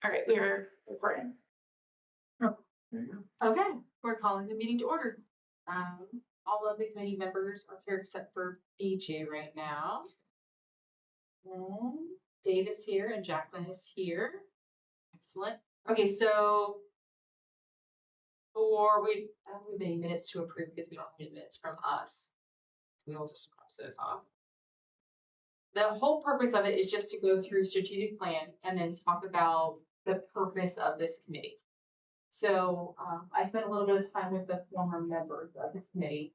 All right, we are recording. There you go. Okay, we're calling the meeting to order. All of the committee members are here except for BJ right now. And Dave is here and Jacqueline is here. Excellent. Okay, so we don't have many minutes to approve because we don't have any minutes from us. So we'll just cross those off. The whole purpose of it is just to go through strategic plan and then talk about the purpose of this committee. So I spent a little bit of time with the former members of this committee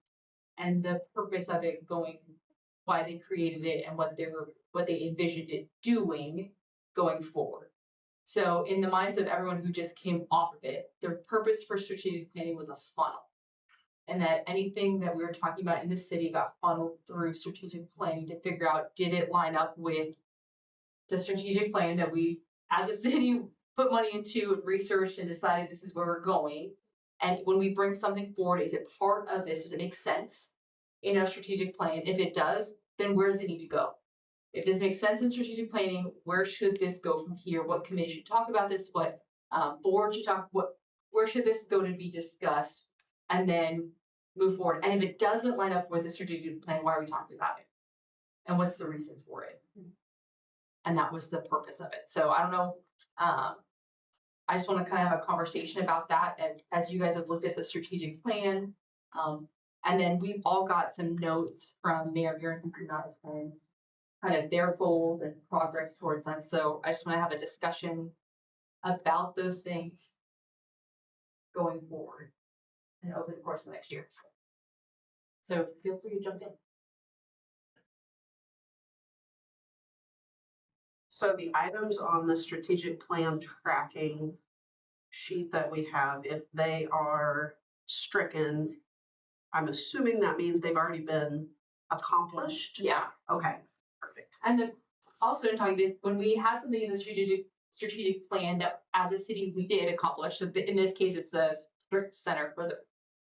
and the purpose of it going, why they created it and what they envisioned it doing going forward. So in the minds of everyone who just came off of it, their purpose for strategic planning was a funnel. And that anything that we were talking about in the city got funneled through strategic planning to figure out, did it line up with the strategic plan that we, as a city, put money into and researched and decided this is where we're going. And when we bring something forward, is it part of this? Does it make sense in our strategic plan? If it does, then where does it need to go? If this makes sense in strategic planning, where should this go from here? What committee should talk about this? What board should talk? Where should this go to be discussed? And then move forward. And if it doesn't line up with the strategic plan, why are we talking about it? And what's the reason for it? And that was the purpose of it. So I don't know. I just want to kind of have a conversation about that. And as you guys have looked at the strategic plan, and then we've all got some notes from Mayor Aaron and kind of their goals and progress towards them. So I just want to have a discussion about those things going forward and over the course of next year. So feel free to jump in. So the items on the strategic plan tracking sheet that we have, if they are stricken, I'm assuming that means they've already been accomplished? Yeah. Okay, perfect. And also in talking, when we had something in the strategic plan that as a city we did accomplish, so in this case it's the Strict Center for the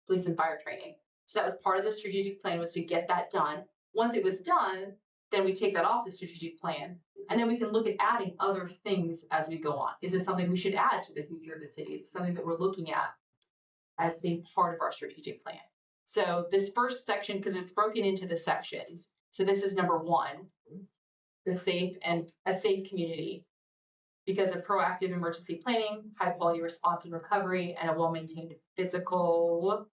Police and Fire Training. So that was part of the strategic plan, was to get that done. Once it was done, then we take that off the strategic plan, and then we can look at adding other things as we go on. Is this something we should add to the future of the city? Is it something that we're looking at as being part of our strategic plan? So this first section, because it's broken into the sections. So this is number 1, a safe community, because of proactive emergency planning, high quality response and recovery, and a well-maintained physical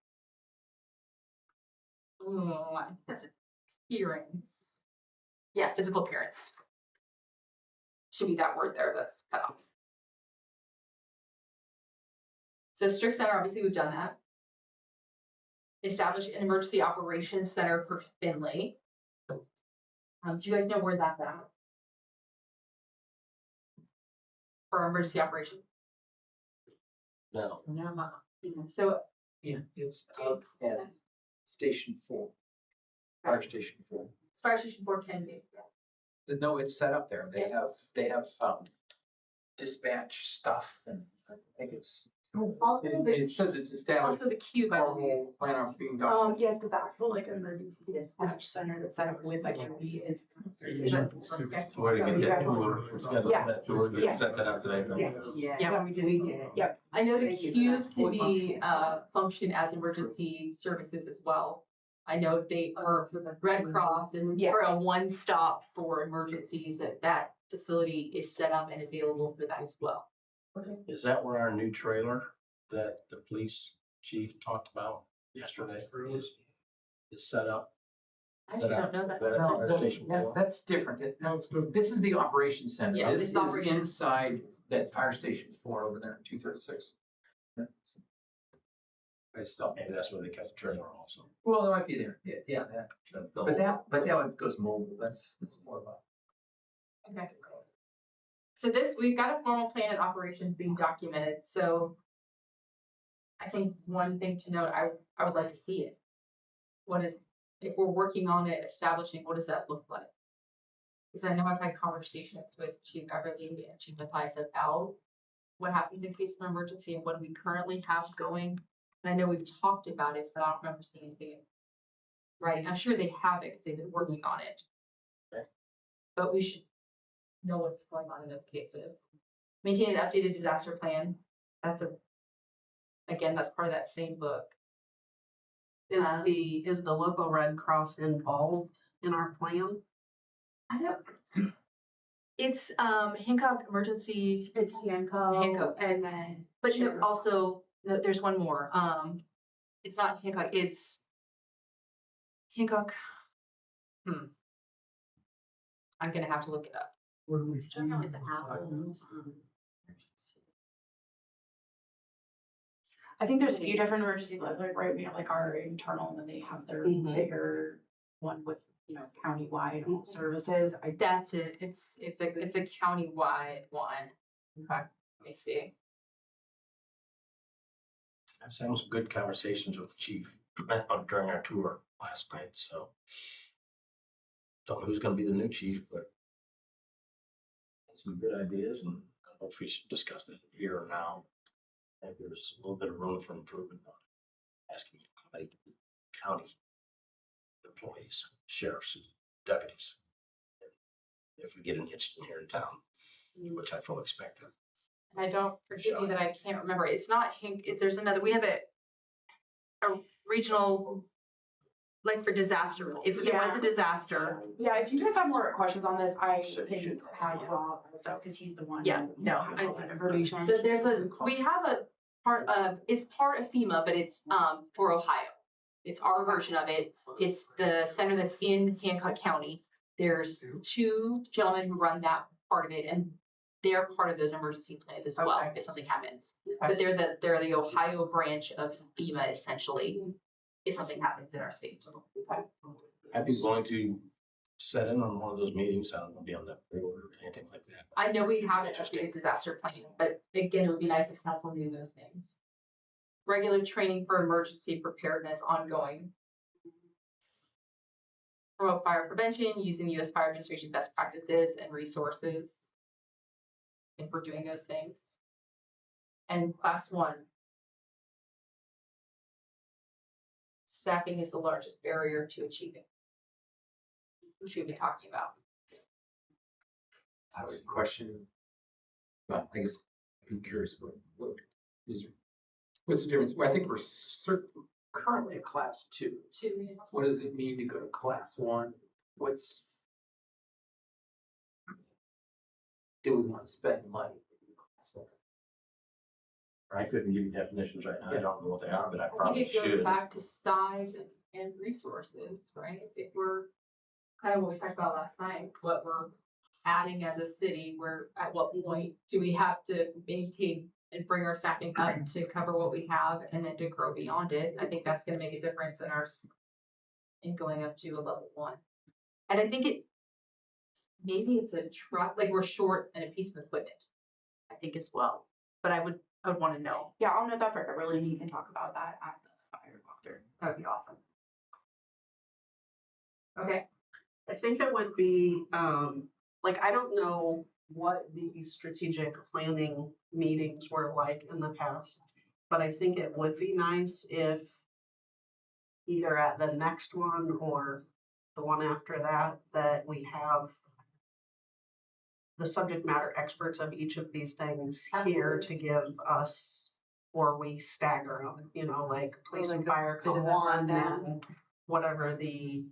appearance. Yeah, physical appearance. Should be that word there, that's cut off. So Strict Center, obviously we've done that. Establish an emergency operations center for Finley. Do you guys know where that's at? For emergency operations? No. So Yeah, it's out at Station 4. Fire Station 4. Fire Station 4 can be. No, it's set up there. They have dispatch stuff, and I think it's. It says it's established. Also the cube, I believe. Plan on being done. Yes, but that's the like emergency dispatch center that's set up with like county is. Way to get that tour. Yeah. That tour, Yes. set that up today. Yeah, so we did. Yep. I know the Thank you. queues can be function as emergency services as well. I know they are for the Red Cross and Yes. for a one-stop for emergencies, that facility is set up and available for that as well. Is that where our new trailer that the police chief talked about yesterday is set up? I actually don't know that. That's No, Fire Station 4. that's different. This is the operations center. Yeah, This this is is operations. inside that Fire Station 4 over there, 236. I just thought maybe that's where they kept the trailer also. Well, it might be there. Yeah, that. The But that one goes mobile. That's more about. Okay. So we've got a formal plan and operations being documented. So I think one thing to note, I would like to see it. If we're working on it, establishing, what does that look like? Because I know I've had conversations with Chief Everly and Chief Mathias about what happens in case of an emergency and what we currently have going. And I know we've talked about it, but I don't remember seeing anything. Right, I'm sure they have it because they've been working on it. Okay. But we should know what's going on in those cases. Maintain an updated disaster plan. Again, that's part of that same book. Is the local Red Cross involved in our plan? I don't. It's Hancock Emergency, It's Hancock. Hancock. And then. but no, Sheriff's also no, there's one more. It's not Hancock. It's Hancock. I'm gonna have to look it up. Office. The Apple. I think there's a few different emergency, like, right, we have like our internal, and then they have their Mhm. bigger one with, countywide services. That's it. It's a countywide one. Okay. Let me see. I've had some good conversations with the chief during our tour last night, so. Don't know who's gonna be the new chief, but. Some good ideas, and I don't know if we should discuss that here or now. I think there's a little bit of room for improvement on asking like county employees, sheriffs, deputies. If we get an incident here in town, which I fully expect. And I don't, forgive me that I can't remember. It's not there's another, we have a regional, like for disaster, if there was a disaster. Yeah, if you guys have more questions on this, I So you can should- have Rob also, because he's the one. Yeah, who no, has all that information. So we have a part of, it's part of FEMA, but it's for Ohio. It's our version of it. It's the center that's in Hancock County. There's two gentlemen who run that part of it, and they're part of those emergency plans as well, Okay. if something happens. Okay. But they're the Ohio branch of FEMA essentially, if something happens in our state. I'd be willing to set in on one of those meetings. I don't want to be on that board or anything like that. I know we have an Interesting. updated disaster plan, but again, it would be nice if council knew those things. Regular training for emergency preparedness ongoing. Promote fire prevention using US Fire Administration best practices and resources. If we're doing those things. And class 1. Staffing is the largest barrier to achieving. Who should we be talking about? I have a question. Well, I guess I'm curious, what's the difference? Well, I think we're currently a class 2. What does it mean to go to class 1? Do we want to spend money? I couldn't give you definitions right now. I don't know what they are, but I I think probably it goes should. back to size and resources, right? If we're kind of what we talked about last night, what we're adding as a city, where at what point do we have to maintain and bring our staffing up to cover what we have and then to grow beyond it? I think that's going to make a difference in going up to a level 1. And I think maybe it's a truck, like we're short in a piece of equipment, I think as well. But I would want to know. Yeah, I'll note that for Everly, and you can talk about that at the fire walkthrough. That would be awesome. Okay. I think it would be, I don't know what the strategic planning meetings were like in the past, but I think it would be nice if either at the next one or the one after that we have the subject matter experts of each of these things here to give us, or we stagger them, like police and fire come one, and whatever the,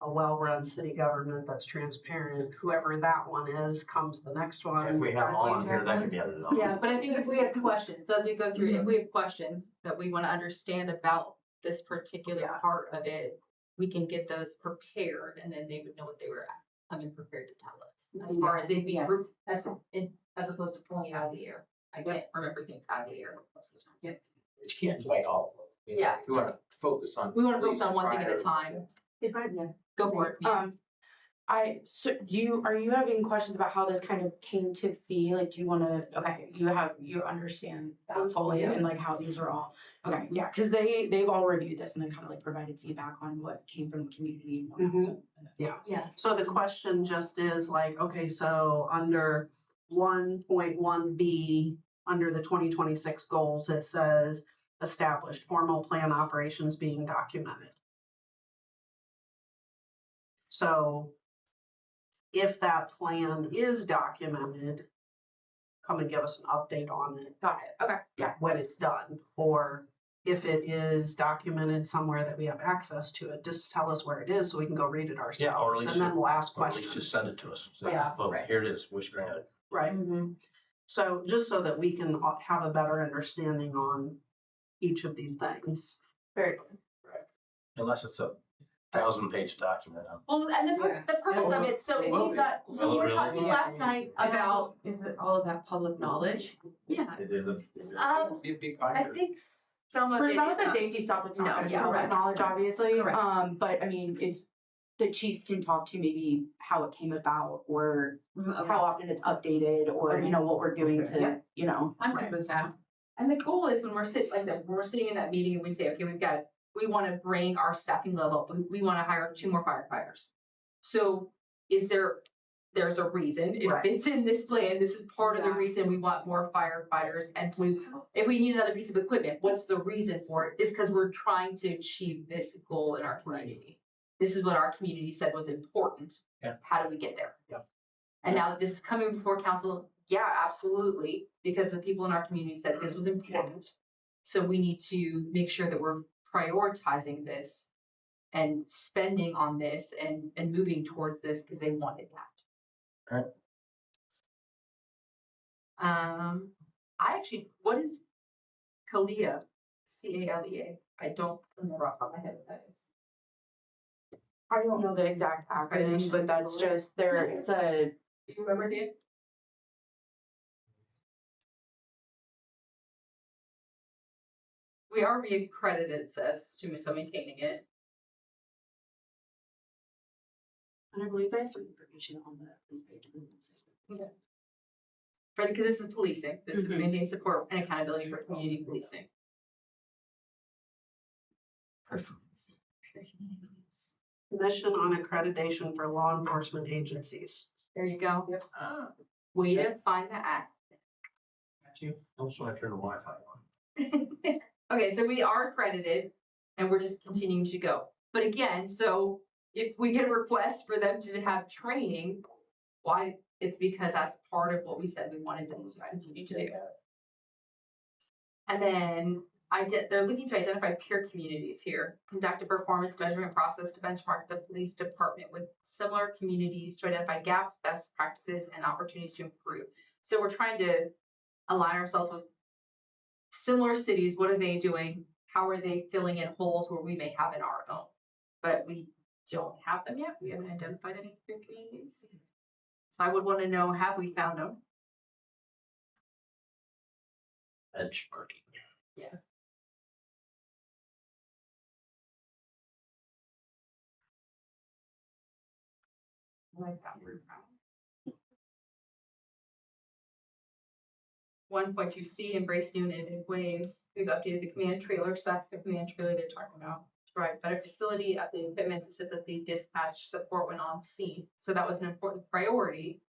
a well-run city government that's transparent, whoever that one is, comes the next one. If we have them all on here, that could be added on. Yeah, but I think if we have questions, as we go through, if we have questions that we want to understand about this particular Yeah. part of it, we can get those prepared, and then they would know what they were coming prepared to tell us. As far as it being Yes. group, as opposed to pulling it out of the air. I can't remember things out of the air most of the time. But you can't do like all of them. Yeah. If you want to focus on. We want to police focus on and one thing at a fire, time. If I can. Go for it. Yeah. Are you having questions about how this kind of came to be? Like, do you want to, you understand that fully and like how these are all, okay, yeah, because they've all reviewed this and then kind of like provided feedback on what came from the community. And whatnot, so- Yeah. So the question just is like, okay, so under 1.1B, under the 2026 goals, it says established formal plan operations being documented. So if that plan is documented, come and give us an update on it Got it. Okay. Yeah. when it's done. Or if it is documented somewhere that we have access to it, just tell us where it is so we can go read it Yeah, or at ourselves. least And then we'll ask Or at least questions. just send it to us. Say, Yeah, "Oh, right. here it is, wish granted." Right. Mhm. So just so that we can have a better understanding on each of these things. Very good. Unless it's a 1,000-page document. Well, and Yeah. the purpose of it, so if Will we've got, be. so we Will were it talking really? last night about, Is it all of that public knowledge? yeah, It is a. Be a big I binder. think some of For it some of is the not. safety stuff, it's No, not gonna be yeah, public right. knowledge, obviously. Correct. But I mean, if the chiefs can talk to maybe how it came about or how often it's updated or, you know, what we're doing Okay. to, Yep. you know. I'm good with that. And the goal is when we're sitting, like I said, when we're sitting in that meeting and we say, okay, we wanna bring our staffing level up, we wanna hire 2 more firefighters. So there's a reason, if Right. it's in this plan, this is part of the Yeah. reason we want more firefighters. And if we need another piece of equipment, what's the reason for it? It's because we're trying to achieve this goal in our community. This is what our community said was important. Yeah. How do we get there? Yep. And now that this is coming before council, yeah, absolutely, because the people in our community said this was important. So we need to make sure that we're prioritizing this and spending on this and moving towards this because they wanted that. Right. What is CALEA? CALEA? I don't remember off the top of my head what that is. I don't know the exact acronym, but that's just there, it's a, Do you remember, Dan? We are reaccredited, it says, to so maintaining it. and I believe they have some information on the police station. Because this is policing, this is Mhm. maintaining support and accountability for community policing. Performance. For communities. Mission on accreditation for law enforcement agencies. There you go. Ah, Way to find the act. got you. Also, I turn the Wi-Fi on. Okay, so we are accredited and we're just continuing to go. But again, so if we get a request for them to have training, why? It's because that's part of what we said we wanted them to continue to do. And then they're looking to identify peer communities here, conduct a performance measurement process to benchmark the police department with similar communities to identify gaps, best practices, and opportunities to improve. So we're trying to align ourselves with similar cities. What are they doing? How are they filling in holes where we may have in our own? But we don't have them yet. We haven't identified any peer communities. So I would want to know, have we found them? Benchmarking. I like that word. 1.2C, embrace new and innovative ways. We've updated the command trailer, so that's the command trailer they're talking about. To provide better facility, updated equipment so that the dispatch support when on scene. So that was an important priority.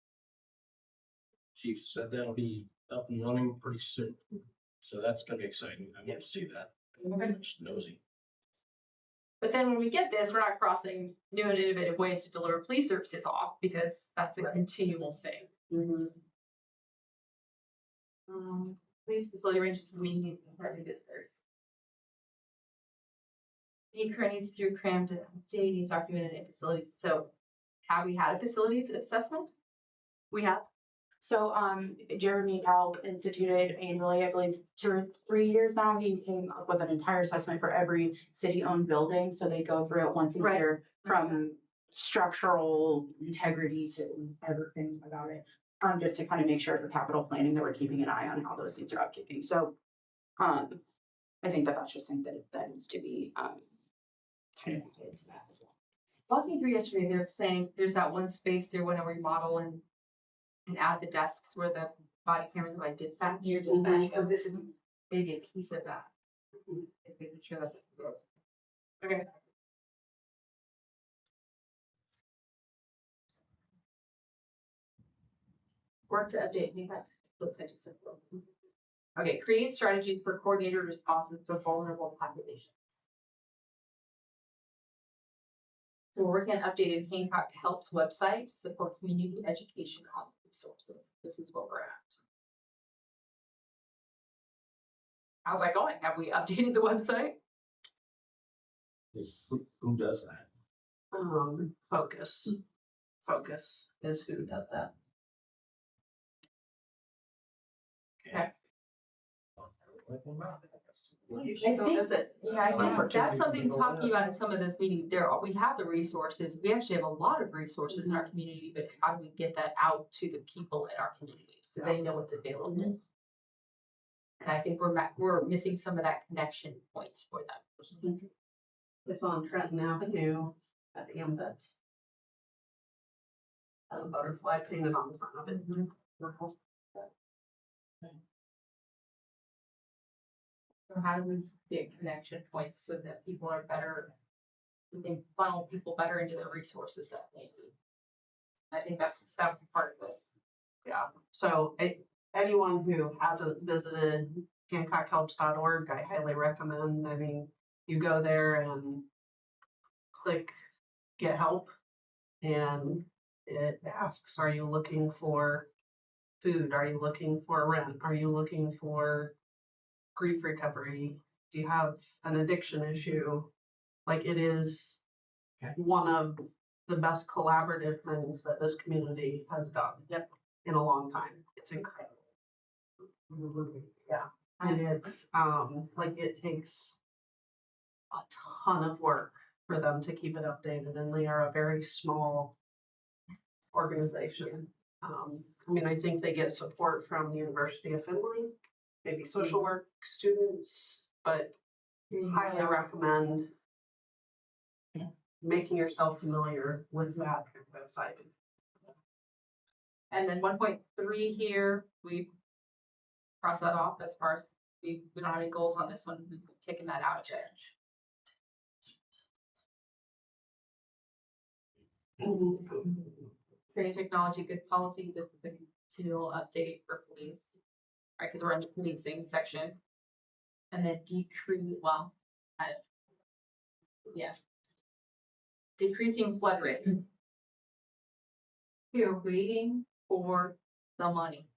Chief said that'll be up and running pretty soon. So that's gonna be exciting. I want to see that. Just nosy. But then when we get this, we're not crossing new and innovative ways to deliver police services off because that's a continual thing. Police facility ranges from meeting party visitors. The current needs through crammed data is documented in facilities. So have we had a facilities assessment? We have. So, Jeremy Powell instituted annually, I believe, 2 or 3 years now, he came up with an entire assessment for every city-owned building, so they go through it once a Right. year from structural integrity to everything about it. Just to kind of make sure for capital planning that we're keeping an eye on how those things are upkeeping, so, I think that that's just something that needs to be, kind of added to that as well. Walking through yesterday, they're saying there's that one space they want to remodel and add the desks where the body cameras are like dispatch. Your dispatch. So this is maybe a piece of that. Is making sure that's. Okay. Work to update website to support. Okay, create strategies for coordinated responses to vulnerable populations. So we're working on updated Hancock Helps website to support community education on resources. This is what we're at. how's that going? Have we updated the website? Who does that? Focus. Focus is who does that. You should go think- visit. Yeah, I think Opportunity that's to something go talking there. about in some of this meeting, we have the resources, we actually have a lot of resources in our community, but how do we get that out to the people in our community, so they know what's available? And I think we're missing some of that connection points for them. It's on Trenton Avenue at Ambets. Has a butterfly painted on the front of it. So how do we get connection points so that people are better, we can funnel people better into the resources that they need? I think that's part of this. Yeah, so anyone who hasn't visited HancockHelps.org, I highly recommend. I mean, you go there and click get help, and it asks, are you looking for food? Are you looking for rent? Are you looking for grief recovery? Do you have an addiction issue? Like, it is one of the best collaborative things that this community has done. Yep. In a long time. It's incredible. Yeah. And it's like, it takes a ton of work for them to keep it updated, and they are a very small organization. I mean, I think they get support from the University of Findlay, maybe social work students, but highly recommend making yourself familiar with that website. And then 1.3 here, we cross that off as far as we don't have any goals on this one, we've taken that out of there. Training technology, good policy, this is the continual update for police, right, because we're in the policing section. And then decreasing flood risk. We are waiting for the money.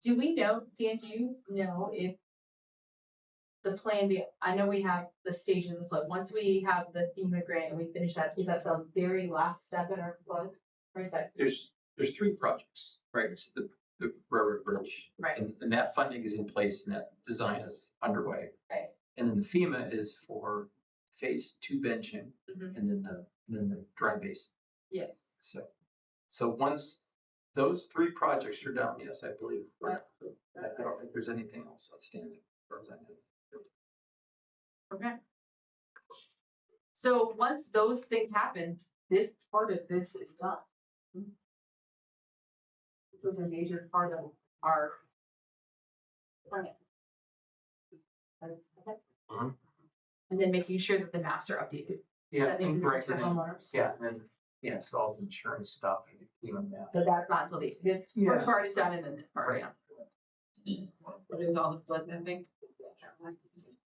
Do we know, Dan, do you know if the plan, I know we have the stages of flood, once we have the FEMA grant and we finish that, is that the very last step in our flood? Right, that, There's three projects, right? It's the railroad bridge. Right. And that funding is in place and that design is underway. Right. And then the FEMA is for phase 2 benching Mhm. and then the dry basin. yes. So once those three projects are done, yes, I believe. I don't think there's anything else outstanding. As far as I know. Okay. So once those things happen, this part of this is done. This was a major part of our plan. Okay. Mhm. And then making sure that the maps are updated. Yeah, That makes a and difference for correct, and then- homeowners. yeah, and then, yeah, so all the insurance stuff, and even that. But that's not until this Yeah. first part is done and then this part, Right. yeah. What is all the flood mapping?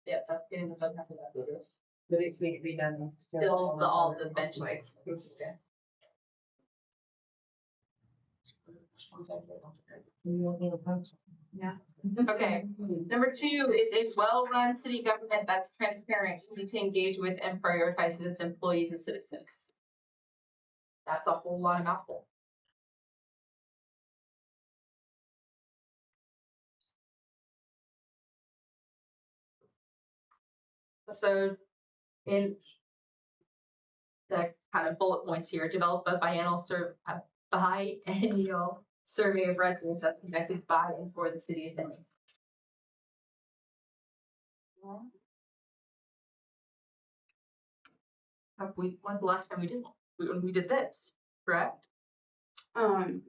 Yeah, that's getting the flood map of that. But it can't be done. Still all the benchmarks. Okay, number 2 is a well-run city government that's transparent, easy to engage with, and prioritizes its employees and citizens. That's a whole lot of mouthful. So, in the kind of bullet points here, develop a biennial survey of residents that's conducted by and for the city of Findlay. When's the last time we did one? When we did this, correct? I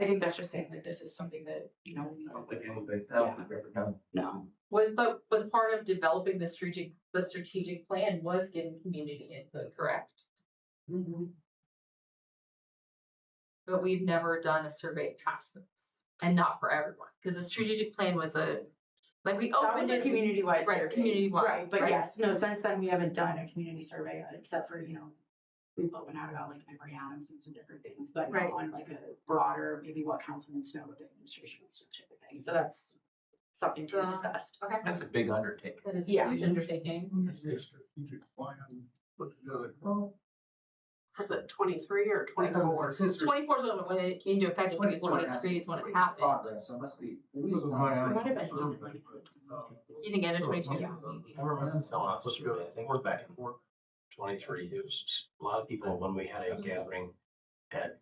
think that's just saying that this is something that, you know, we I don't think anybody else has ever done. no. Was part of developing the strategic plan was getting community input, correct? But we've never done a survey past this, and not for everyone, because the strategic plan was we That was opened a it. community-wide Right, survey. community-wide, Right, but right. yes, no, since then we haven't done a community survey, except for, you know, we put one out about like Emory Adams and some different things, but Right. not on like a broader, maybe what councilmen know what the administration wants to type of thing. So that's something to be So- discussed. Okay, That's a big undertaking. that is a Yeah. huge undertaking. Was it 23 or 24? 24 is when it came into effect, I think it was 23 is when it happened. So it must be. It might have been like, You think end of 22? yeah. No, that's what's really, I think we're back in 23. It was a lot of people when we had a gathering at,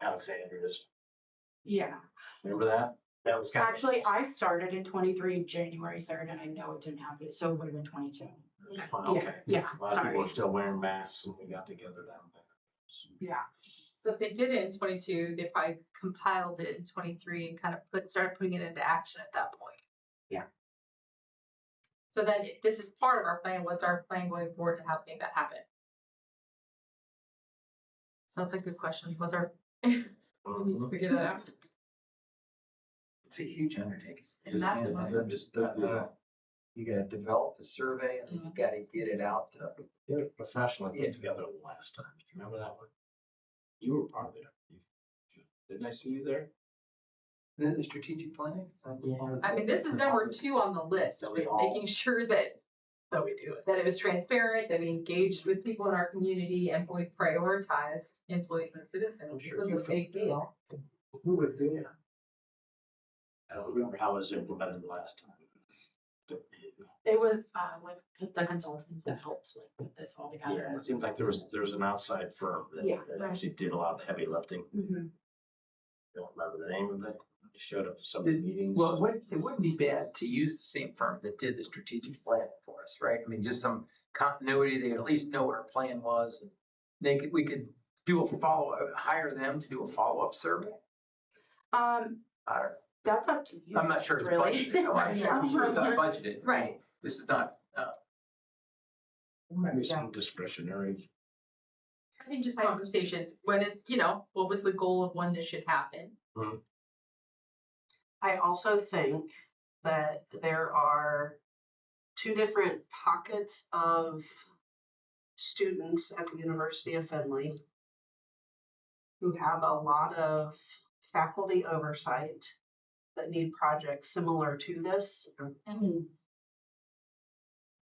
Alexandria's. Yeah, Remember that? That was kind of. actually, I started in 23, January 3rd, and I know it didn't happen, so it would have been 22. Okay. Yeah, A lot of people were sorry. still wearing masks and we got together then. Yeah. So if they did it in 22, they probably compiled it in 23 and kind of started putting it into action at that point. Yeah. So then if this is part of our plan, what's our plan going forward to help make that happen? So that's a good question. What's our, we need to figure that out. It's a huge undertaking. And massive And just, you gotta develop the survey and you gotta get it out to. They were professionally put together the last time. Do you remember that one? You were part of it. Didn't I see you there? The strategic planning? I mean, this is number 2 on the list, was making sure that That we do it. it was transparent, that we engaged with people in our community, and we prioritized employees and citizens. I'm It sure was you a big deal. Who would do it? I don't remember how it was implemented the last time. It was, with the consultants that helped like put this all together. Yeah, it seems like there was an outside firm Yeah. that actually did a lot of the heavy lifting. Mhm. Don't remember the name of it. They showed up at some of the meetings. Well, it wouldn't be bad to use the same firm that did the strategic plan for us, right? I mean, just some continuity, they at least know what our plan was. We could do a hire them to do a follow-up survey. Or- That's up to you. I'm not sure it's really. budgeted. I'm sure it's not budgeted. Right. This is not, Maybe some discretionary. I think just conversation, when is, what was the goal of when this should happen? I also think that there are 2 different pockets of students at the University of Findlay who have a lot of faculty oversight that need projects similar to this,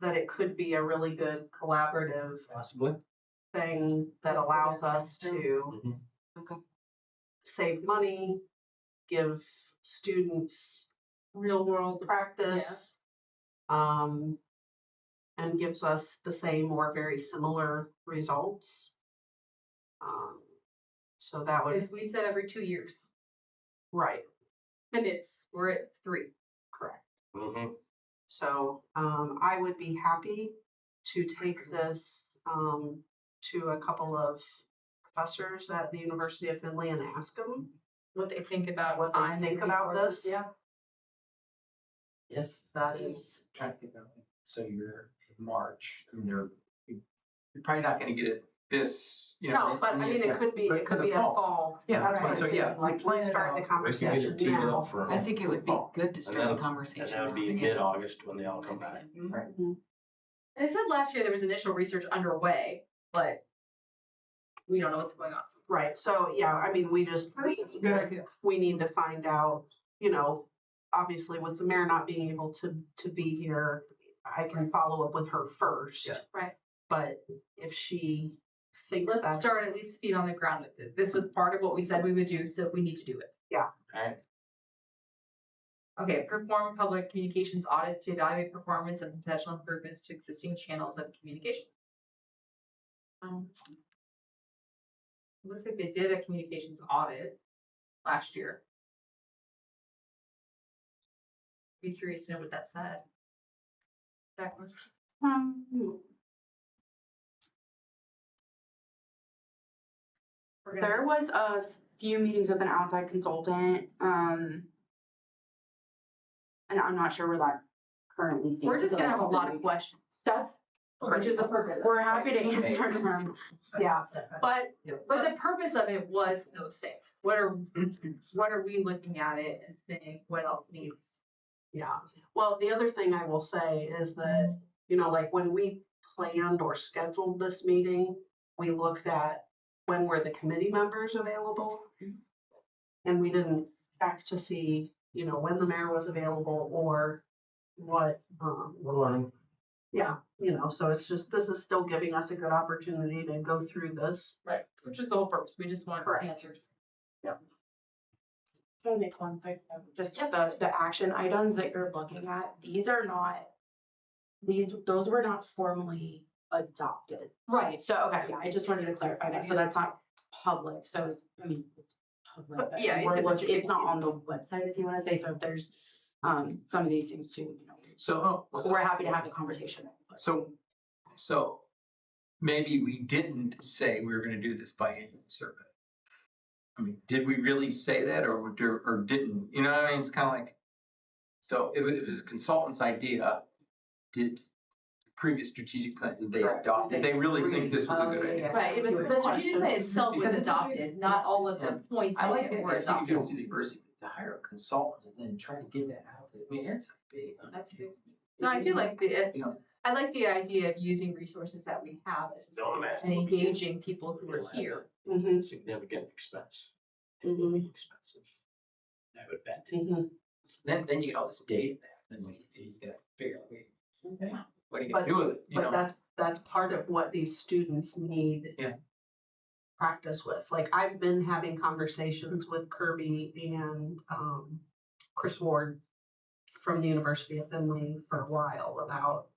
that it could be a really good collaborative Possibly. thing that allows us to Mhm. save money, give students Real world. practice, and gives us the same or very similar results. So that would, Because we said every 2 years, right, and we're at 3. correct. Mm-hmm. So, I would be happy to take this, to a couple of professors at the University of Findlay and ask them What they think about what time. they and think about resources, this. Yeah. If that is, trying to think of, so you're in March, and you're probably not gonna get it this, no, but I mean, it could be, but it could in be the a fall. fall. Yeah, That's what right. I'm So, yeah, thinking, like, plan let's it start the out. We can get conversation it teed now. up for. I think it would be good to And start the that'll- conversation. And that would be now. mid-August when they all come back. And it said last year there was initial research underway, but we don't know what's going on. Right, so, yeah, I mean, we just, That's a good idea. we need to find out, obviously with the mayor not being able to be here, I can follow up with her first. Yeah. Right. But if she thinks Let's that, start at least feet on the ground with it. This was part of what we said we would do, so we need to do it. Alright, Okay, perform public communications audit to evaluate performance and potential improvements to existing channels of communication. Looks like they did a communications audit last year. Be curious to know what that said. Jacqueline? We're gonna There was a few meetings with an outside consultant, and I'm not sure where that currently stands. We're just so gonna that's have a lot something of we- questions, That's, which is the purpose. we're happy to answer them. yeah, but But the purpose of it was those things. What are we looking at it and saying what else needs? yeah. Well, the other thing I will say is that, like when we planned or scheduled this meeting, we looked at when were the committee members available? And we didn't check to see, you know, when the mayor was available or what, We're learning. yeah, you know, so it's just, this is still giving us a good opportunity to go through this. Right, which is the whole purpose. We just want Correct. answers. Can I make one quick, just Yep. the action items that you're looking at, these are not, those were not formally adopted. Right. So, okay, yeah, I just wanted to clarify that, so that's not public, so it's, I mean, it's public, But, but yeah, it's we're in the looking- it's not strategic- on the website, if you wanna say, so if there's, some of these things too, you know, So, we're happy to have a conversation. so maybe we didn't say we were gonna do this biannual survey. I mean, did we really say that or didn't, you know what I mean? It's kind of like, so if it was a consultant's idea, did previous strategic plan, did they Correct. adopt, did they really think this was a good idea? Right, That's a good the strategic question. plan itself was Because it's a big- adopted, not all of the points I of like it that, were I think you adopted. go through the university to hire a consultant and then try to get that out there. I mean, that's a big. That's big. No, I do like the, You know. I like the idea of using resources that we have as a Don't city imagine. and engaging people who are here. Mm-hmm, Significant expense. mm-hmm, Expensive. I would bet. mm-hmm. Then you get all this data back, then you gotta figure out, wait, what are you gonna But- do with it, you But know? that's part of what these students need. Yeah. Practice with, like, I've been having conversations with Kirby and, Chris Ward from the University of Findlay for a while about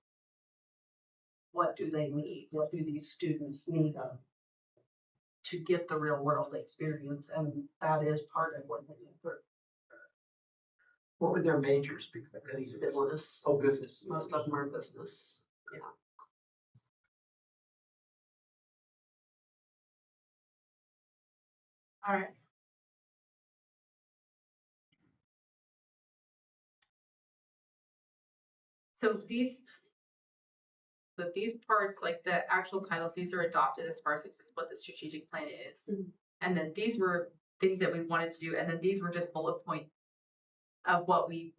what do they need, what do these students need to get the real world experience, and that is part of what they need for What would their majors be? business. Oh, business. Most of them are business, yeah. All right. So these parts, like the actual titles, these are adopted as far as this is what the strategic plan is. Mhm. And then these were things that we wanted to do, and then these were just bullet point of what we,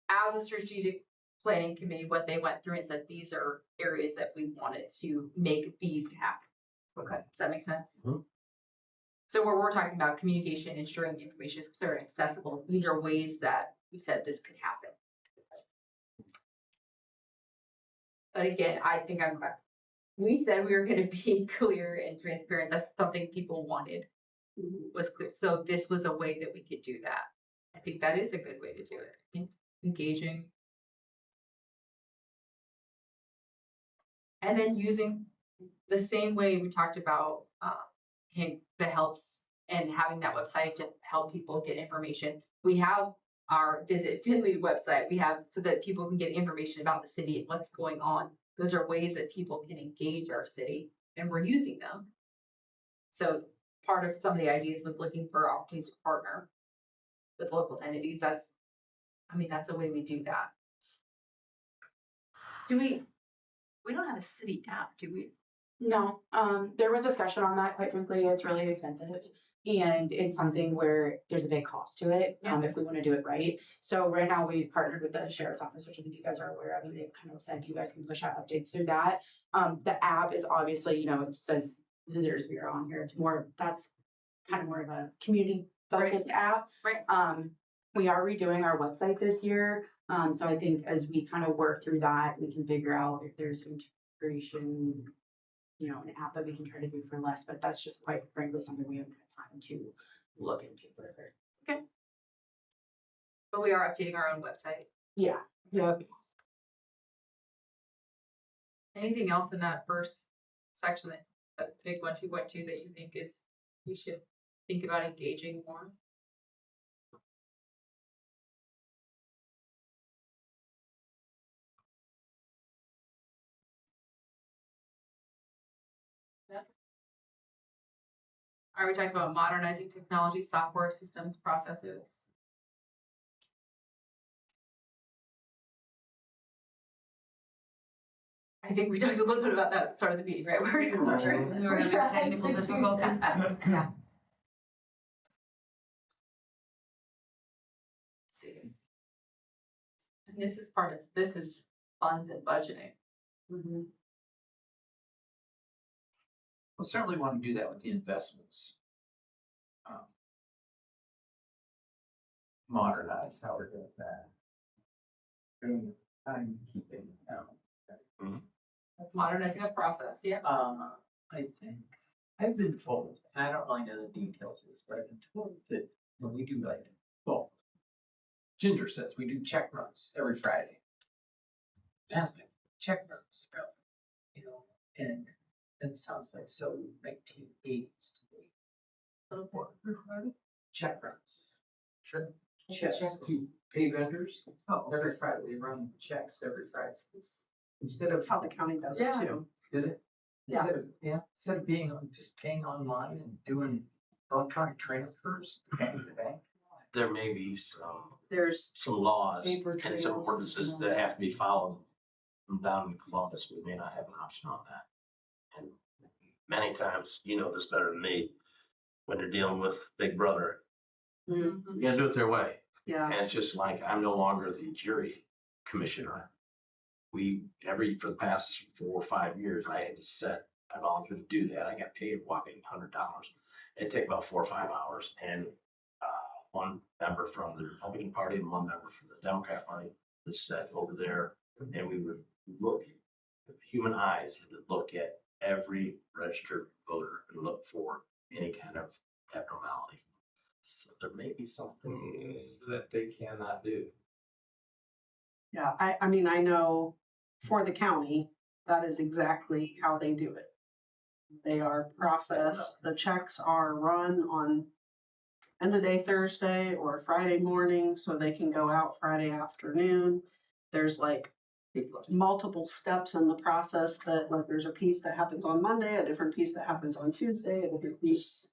as a strategic planning committee, what they went through and said, these are areas that we wanted to make these happen. Okay. Does that make sense? Mhm. So where we're talking about communication, ensuring the information is clear and accessible, these are ways that we said this could happen. But again, I think we said we were gonna be clear and transparent. That's something people wanted, was clear. So this was a way that we could do that. I think that is a good way to do it. I think engaging. And then using the same way we talked about, the helps and having that website to help people get information. We have our Visit Findlay website. We have so that people can get information about the city and what's going on. Those are ways that people can engage our city, and we're using them. So part of some of the ideas was looking for opportunities to partner with local entities. That's a way we do that. We don't have a city app, do we? No, there was discussion on that, quite frankly, it's really expensive. And it's something where there's a big cost to it, if we wanna do it right. So right now, we've partnered with the sheriff's office, which I think you guys are aware of, and they've kind of said you guys can push out updates through that. The app is obviously, you know, it says Visitors Bureau on here, it's more, that's kind of more of a community focused app. Right. We are redoing our website this year, so I think as we kind of work through that, we can figure out if there's integration, you know, an app that we can try to do for less, but that's just quite frankly something we haven't had time to look into further. But we are updating our own website. Yeah, yep. Anything else in that first section, that big 1, 2.2 that you think is, we should think about engaging more? No? Are we talking about modernizing technology, software systems, processes? I think we talked a little bit about that at the start of the meeting, right? We were having technical difficulties. Yeah. See. And this is funds and budgeting. We'll certainly want to do that with the investments. Modernize how we're doing that. Doing timekeeping now. Modernizing a process, yeah. I think, I've been told, and I don't really know the details of this, but I've been told that when we do like, well, Ginger says we do check runs every Friday. That's like check runs, really, you know, and that sounds like so 1980s to me. Little more every Friday, check runs. Sure. Checks to pay vendors. Oh, every Friday, we run checks every Friday. Instead of, That's how the county does it Yeah. too. did it? Yeah. Instead of being, just paying online and doing electronic transfers, bank to bank. There may be There's, some laws Paper and some trails ordinances and- that have to be followed from down in Columbus. We may not have an option on that. And many times, you know this better than me, when you're dealing with Big Brother, Mhm. you're gonna do it their way. yeah, And it's just like, I'm no longer the jury commissioner. For the past 4 or 5 years, I had to set, I volunteered to do that. I got paid a whopping $100. It'd take about 4 or 5 hours, and one member from the Republican Party and one member from the Democrat Party was set over there, and we would look, human eyes had to look at every registered voter and look for any kind of abnormality. So there may be something that they cannot do. yeah. I mean, I know for the county, that is exactly how they do it. They are processed, the checks are run on end of day Thursday or Friday morning, so they can go out Friday afternoon. There's like multiple steps in the process that, like, there's a piece that happens on Monday, a different piece that happens on Tuesday, a different piece.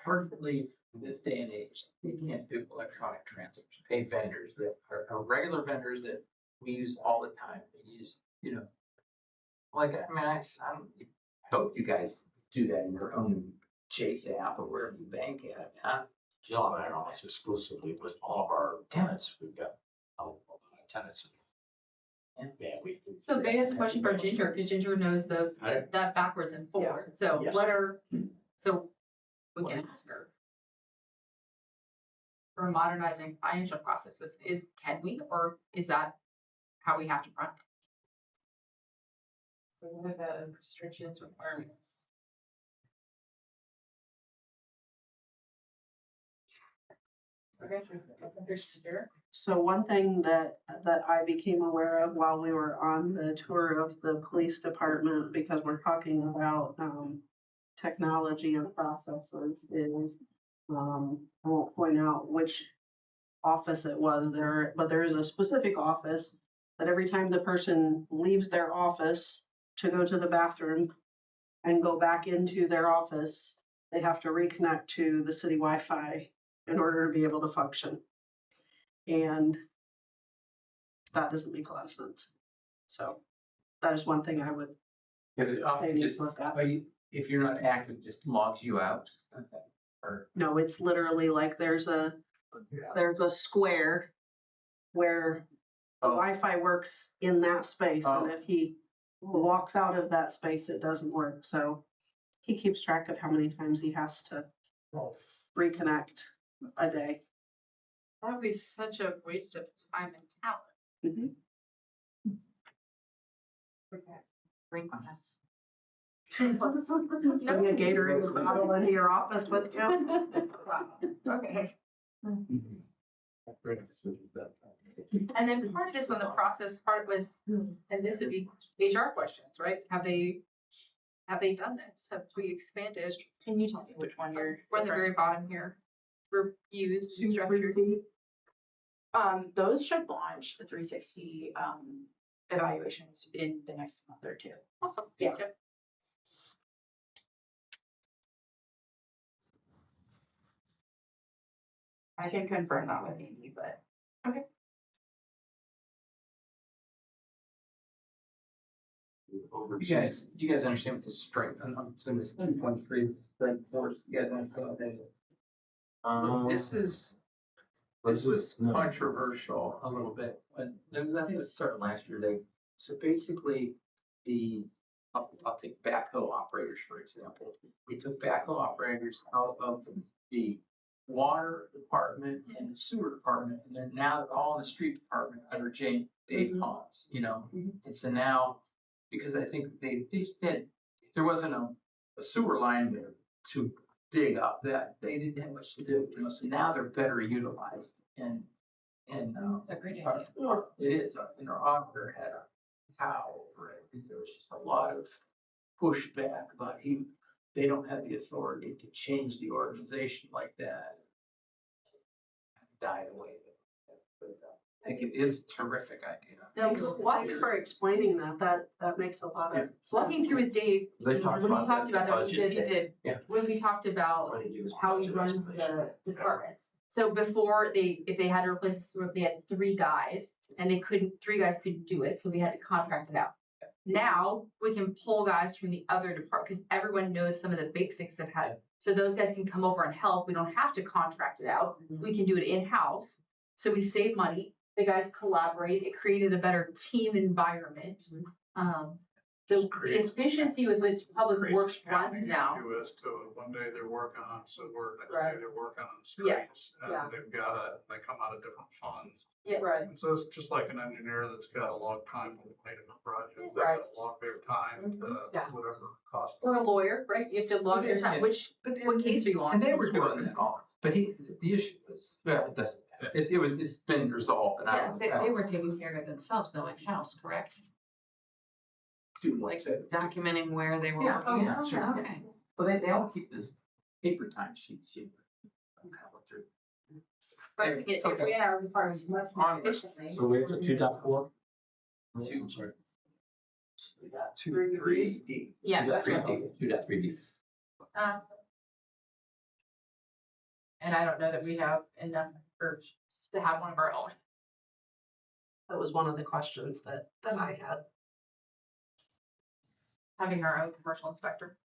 Hard to believe in this day and age, they can't do electronic transfers, pay vendors that are regular vendors that we use all the time. They use, you know, like, I mean, I hope you guys do that in your own Chase app or wherever you bank at. Jill and I are almost exclusively with all of our tenants. We've got a lot of tenants. Yeah, we. So maybe that's a question for Ginger, because Ginger knows those, Right. that backwards and forwards. So Yes. so we can ask her. For modernizing financial processes, can we, or is that how we have to run? So what are the restrictions, requirements? Okay, so there's here. So one thing that I became aware of while we were on the tour of the police department, because we're talking about technology and processes, is I won't point out which office it was there, but there is a specific office that every time the person leaves their office to go to the bathroom and go back into their office, they have to reconnect to the city Wi-Fi in order to be able to function. And that doesn't make a lot of sense. So that is one thing I would say needs Just, to look at. if you're not active, it just logs you out. Or, No, it's literally like there's a square where the Oh. Wi-Fi works in that space, and Oh. if he walks out of that space, it doesn't work. So he keeps track of how many times he has to reconnect a day. That would be such a waste of time and talent. Mhm. Okay. Bring on us. Bring a Gatorade bottle into your office with you. Okay. And then part of this on the process, part was, and this would be HR questions, right? Have they done this? Have we expanded? Can you tell me which one you're? We're at the very bottom here. Reviews and structures. Those should launch the 360 evaluations in the next month or two. Awesome. Yeah. Thank you. I can confirm that with Amy, but you guys understand what the strength, I'm assuming this 2.3 strength force, you guys understand what that is? This was controversial a little bit, when, I think it was started last year, so basically, the I'll take backhoe operators, for example. We took backhoe operators out of the water department and the sewer department, and now they're all in the street department under Dave Hans, you know? Mhm. And so now, because I think they just did, if there wasn't a sewer line there to dig up, that they didn't have much to do, you know, so now they're better utilized and, That's a great our- idea. it is, and our auditor had a cow over it, and there was just a lot of pushback about they don't have the authority to change the organization like that. Died away. But, I think it is a terrific idea. Now, Thanks for explaining that. That makes a lot of sense. walking through with Dave, They when talked we about talked that about that, we budget. did, when we talked about When he used how he budget runs estimation. the departments. So before if they had to replace the sewer, they had 3 guys and 3 guys couldn't do it, so we had to contract it out. Now we can pull guys from the other department because everyone knows some of the basics of how, so those guys can come over and help. We don't have to contract it out. We can do it in-house. So we save money. The guys collaborate. It created a better team environment. The creates- efficiency with which public Increase works accounting runs now. issue as to one day they're working on sewer, next Right. day they're working on Yeah, streets. yeah. And they come out of different funds. Right. And so it's just like an engineer that's got a log time for the different projects. They Right. gotta log their time to Yeah. whatever cost. Or a lawyer, right? You have to log your time. Yeah. Which, But what case are you on? And they were doing that all, but the issue was, well, it doesn't, it's been resolved and I Yeah, was. They were taking care of it themselves though in-house, correct? Doing Like like that. documenting where they were Yeah, working? oh, yeah, sure. Okay. Well, they all keep this paper time sheets, you. Kind of look through. But if we had our department much more Onward. efficiently. So we're at 2.4? Two. I'm sorry. 3D. Yeah, that's right. 3D, 2.3D. And I don't know that we have enough urge to have one of our own. That was one of the questions that I had. Having our own commercial inspector.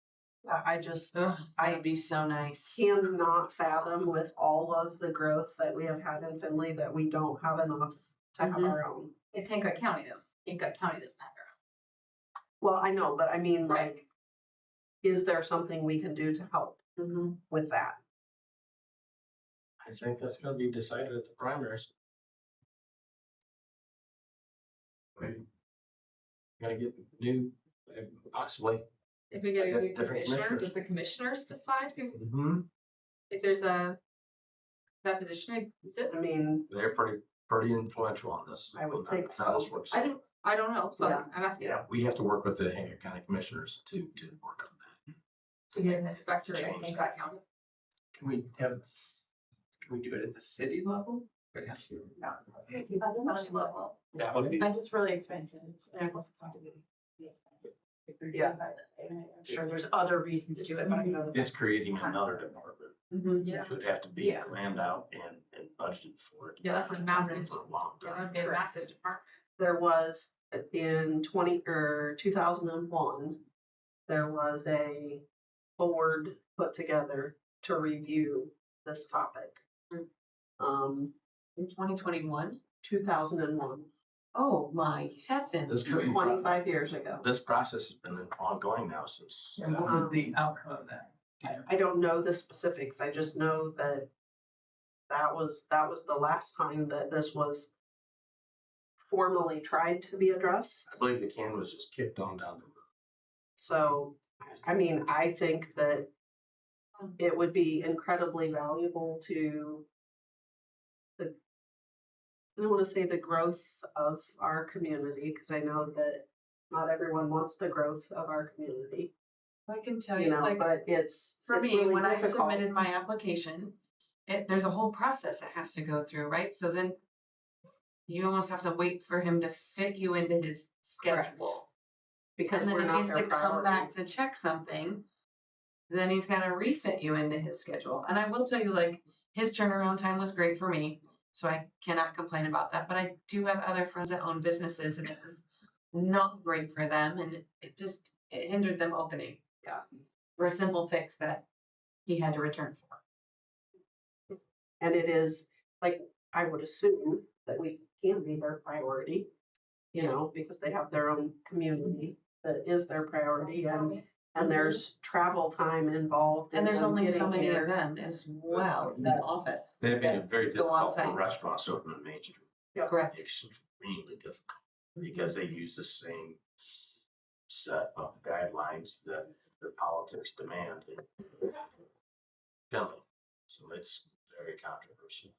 I just Ugh, that'd be so nice. cannot fathom with all of the growth that we have had in Finley that we don't have enough to have Mhm. our own. It's Hancock County though. Hancock County doesn't have their Well, I know, but I mean, Right. like, is there something we can do to help Mhm. with that? I think that's gonna be decided at the primaries. Gotta get new, possibly. If we get a Yeah, new different commissioner, commissioners. does the commissioners decide who, Mm-hmm. if there's that position exists? I mean, They're pretty influential on this. I would on think how this so. works. I don't know, so Yeah. I'm asking. Yeah, we have to work with the Hancock County Commissioners to work on that. To get an inspector in Change Hancock County. Can we do it at the city level? Or have to- County level. Yeah. And it's really expensive. Yeah. I'm sure there's other reasons to it, but I know. that It's that's creating kind of- another department, Mhm. Yeah. which would have to be Yeah. planned out and budgeted for it. Yeah, that's a Been massive- For a long Yeah, time. that'd be a massive department. There was in 2001, there was a board put together to review this topic. In 2021? 2001, Oh, my heavens. This could be- 25 years ago. This process has been ongoing now since. And what was the outcome of that? I don't know the specifics. I just know that that was the last time that this was formally tried to be addressed. I believe the can was just kicked on down the road. So, I mean, I think that it would be incredibly valuable to I don't want to say the growth of our community, because I know that not everyone wants the growth of our community, I can tell you you, know, like, but it's for me, really when I difficult. submitted my application, there's a whole process it has to go through, right? So then you almost have to wait for him to fit you into his Correct. schedule. Because And then we're if he not has their to come back priority. to check something, then he's gotta refit you into his schedule. And I will tell you, like, his turnaround time was great for me, so I cannot complain about that. But I do have other friends that own businesses and it was not great for them and it hindered them opening. Yeah. For a simple fix that he had to return for. And it is, like, I would assume that we can be their priority, you know, because they have their own community. that is their priority, and there's travel time involved. And in there's them only so getting many here. of them as well, in the office. They've made it very Go on difficult for site. restaurants to open on Main Street. Correct. Extremely difficult, because they use the same set of guidelines that the politics demand in Finland. So it's very controversial.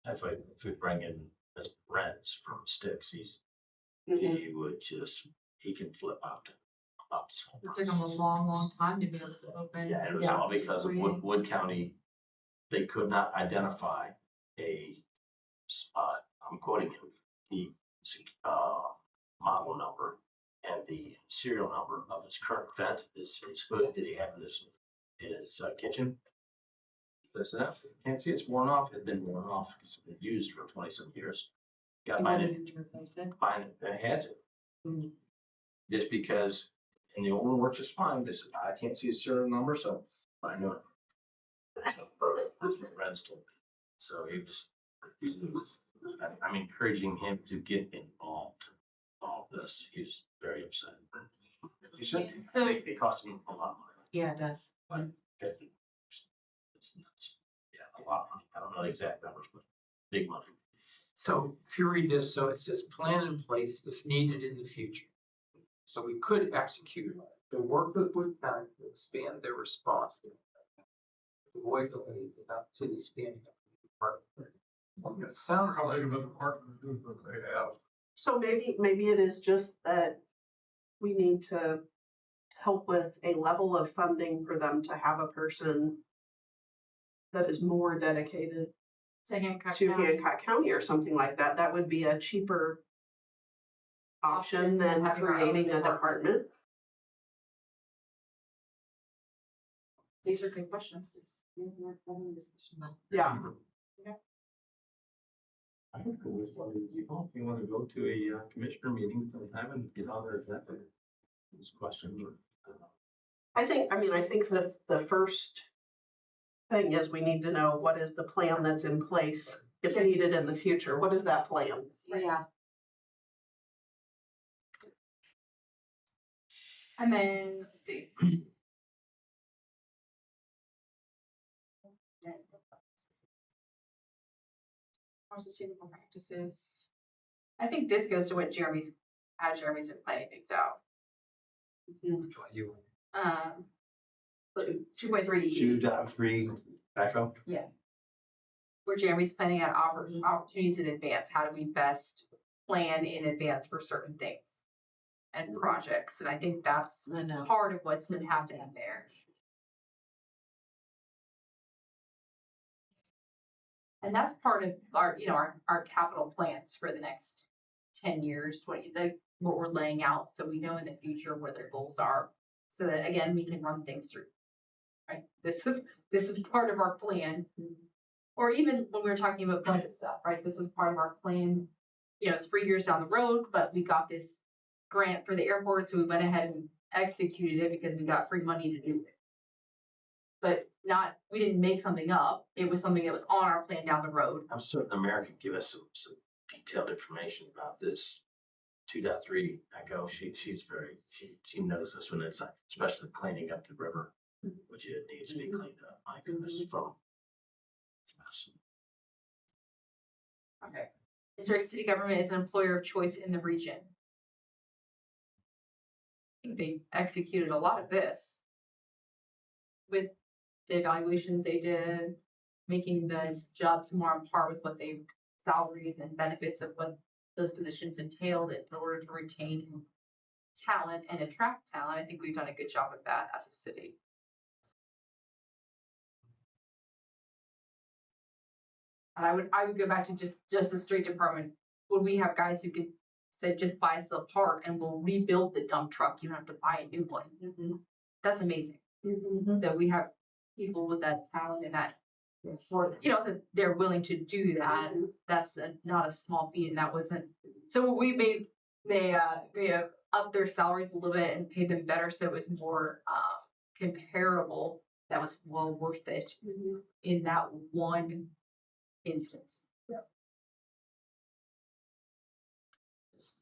If we bring in Mr. Renz from Sticks, he would just, he can flip out about this whole It took them a process. long time to be able to open. Yeah, and it was all because of Wood County, they could not identify a spot, I'm quoting him, the model number and the serial number of his current vent, his hood that he had in his kitchen. That's enough. Can't see it's worn off. It had been worn off because it's been used for 20-some years. Got You mine, wanted to replace it? I had to. Mhm. Just because, and the old one works just fine, they said, I can't see a serial number, so I know it. That's what Renz told me. So I'm encouraging him to get involved in all this. He's very upset. He said, So- it cost him a lot of money. Yeah, it does. Like 50. It's nuts. Yeah, a lot of money. I don't know the exact numbers, but big money. So if you read this, so it says plan in place if needed in the future. So we could execute the work with Wood County to expand their response. To avoid delays without city standing up. It sounds How like big of a department do they have? So maybe it is just that we need to help with a level of funding for them to have a person that is more dedicated To Hancock to County. Hancock County or something like that. That would be a cheaper option than Having our own creating a department. These are good questions. Yeah. I think it was one of the people, if you want to go to a commissioner meeting sometime and get on there, these questions or. I think the first thing is we need to know what is the plan that's in place if needed in the future. What is that plan? Yeah. And then, let's see. More sustainable practices. I think this goes to what how Jeremy's been planning things out. you. 2.3, 2.3 echo. where Jeremy's planning out opportunities in advance. How do we best plan in advance for certain things and projects? And I think that's I know. part of what's been happening there. And that's part of our, our capital plans for the next 10 years, 20, like what we're laying out. So we know in the future where their goals are. So that again, we can run things through. Right? This is part of our plan. Or even when we were talking about budget stuff, right? This was part of our plan, 3 years down the road, but we got this grant for the airport. So we went ahead and executed it because we got free money to do it. But we didn't make something up. It was something that was on our plan down the road. I'm certain America can give us some detailed information about this 2.3 echo. She knows this one. It's especially cleaning up the river, which it needs to be cleaned up. My goodness, from it's a mess. Okay. Detroit City Government is an employer of choice in the region. I think they executed a lot of this with the evaluations they did, making the jobs more on par with what they salaries and benefits of what those positions entailed in order to retain talent and attract talent. I think we've done a good job of that as a city. And I would go back to just a street department. Would we have guys who could say, just buy us a part and we'll rebuild the dump truck? You don't have to buy a new one. That's amazing. That we have people with that talent and that, or, that they're willing to do that. That's not a small feat, and that wasn't, so we may up their salaries a little bit and pay them better so it was more comparable. That was well worth it in that one instance.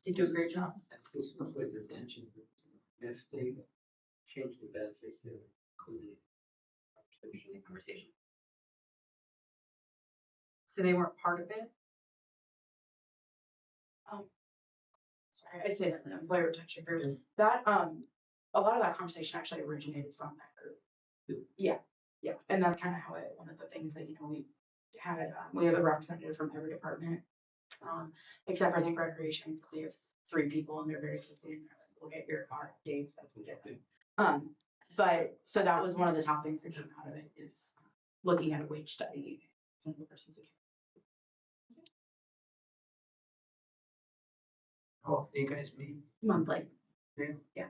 They do a great job. This employee retention, if they change the benefits, they're included in the conversation. So they weren't part of it? Sorry, I say that the employer retention group, that, a lot of that conversation actually originated from that group. Yeah, yeah, and that's kind of how it, one of the things that, we had, we have a representative from every department. Except for I think recreation, because they have 3 people and they're very busy, and they're like, we'll get your car dates as we get them. But, so that was one of the top things that came out of it, is looking at a wage study. Some of the person's account. Oh, you guys meet? Monthly. Yeah. Yeah.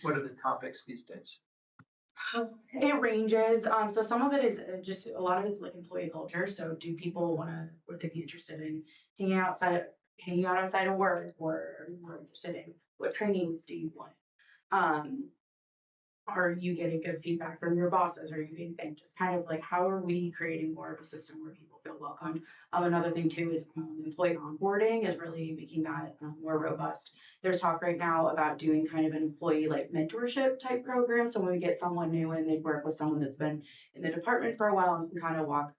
What are the topics these days? It ranges. So some of it is just a lot of it's like employee culture. So do people would they be interested in hanging out outside of work, or more interested in what trainings do you want? Are you getting good feedback from your bosses? Are you getting things? Just kind of like, how are we creating more of a system where people feel welcome? Another thing too is employee onboarding is really making that more robust. There's talk right now about doing kind of an employee like mentorship type program. So when we get someone new and they work with someone that's been in the department for a while, and can kind of walk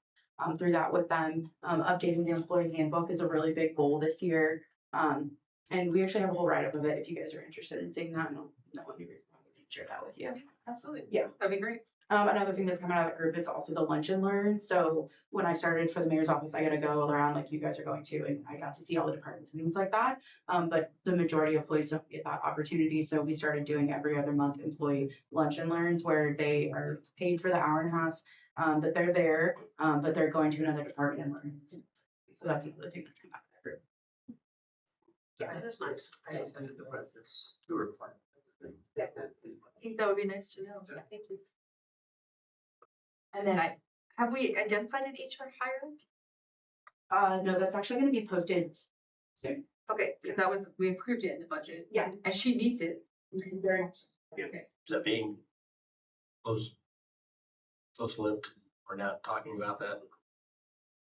through that with them. Updating the employee handbook is a really big goal this year. And we actually have a whole write-up of it if you guys are interested in seeing that. No one reason why we didn't share that with you. Absolutely. Yeah. That'd be great. Another thing that's coming out of the group is also the lunch and learn. So when I started for the mayor's office, I got to go around like you guys are going to, and I got to see all the departments and things like that. But the majority of employees don't get that opportunity. So we started doing every other month employee lunch and learns, where they are paid for the hour and a half that they're there, but they're going to another department and learning. So that's another thing that's come out of that group. Yeah, that is nice. I attended the this tour plan. I think that would be nice to know. Yeah, thank you. And then have we identified an HR hire? No, that's actually going to be posted soon. Okay, so that was, we approved it in the budget. Yeah. And she needs it. Very much. Is that being close lipped? We're not talking about that?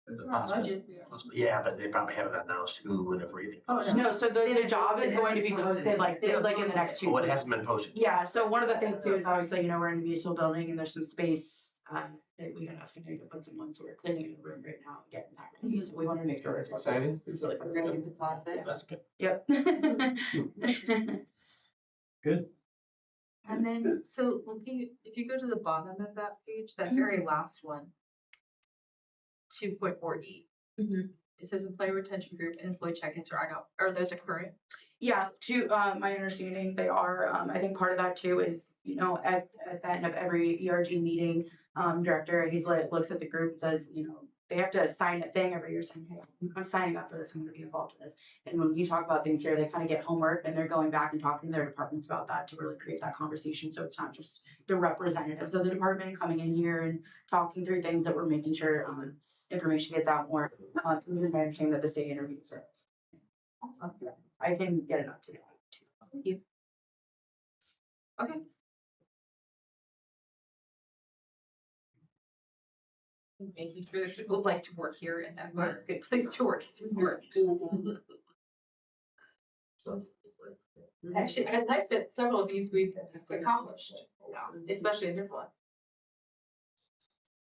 It's The not possible- budget. Yeah, but they probably haven't announced who and everything. Oh, No, so They the job is posted going to be it. posted like They in the next 2 Oh, it weeks. hasn't been posted. Yeah, so one of the things too is obviously, we're in a municipal building and there's some space that we gotta figure to put someone, so we're cleaning the room right now, and getting that ready, so we wanna make sure it's. Exciting. It's really We're gonna fun. do the closet. That's good. Yep. Good. And then, so looking, if you go to the bottom of that page, that very last one, 2.4E. Mhm. It says employee retention group and employee check-ins are those current? Yeah, to my understanding, they are, I think part of that too is, at the end of every ERG meeting, Director Hazlett looks at the group and says, they have to sign a thing every year saying, hey, I'm signing up for this, I'm gonna be involved in this. And when you talk about things here, they kind of get homework and they're going back and talking to their departments about that to really create that conversation. So it's not just the representatives of the department coming in here and talking through things, that we're making sure information gets out more. Even managing that the state interviews are. Awesome. I can get it up to date too. Thank you. Okay. Making sure that people like to work here and that we're a good place to work is important. Actually, I like that several of these we've accomplished, especially this one.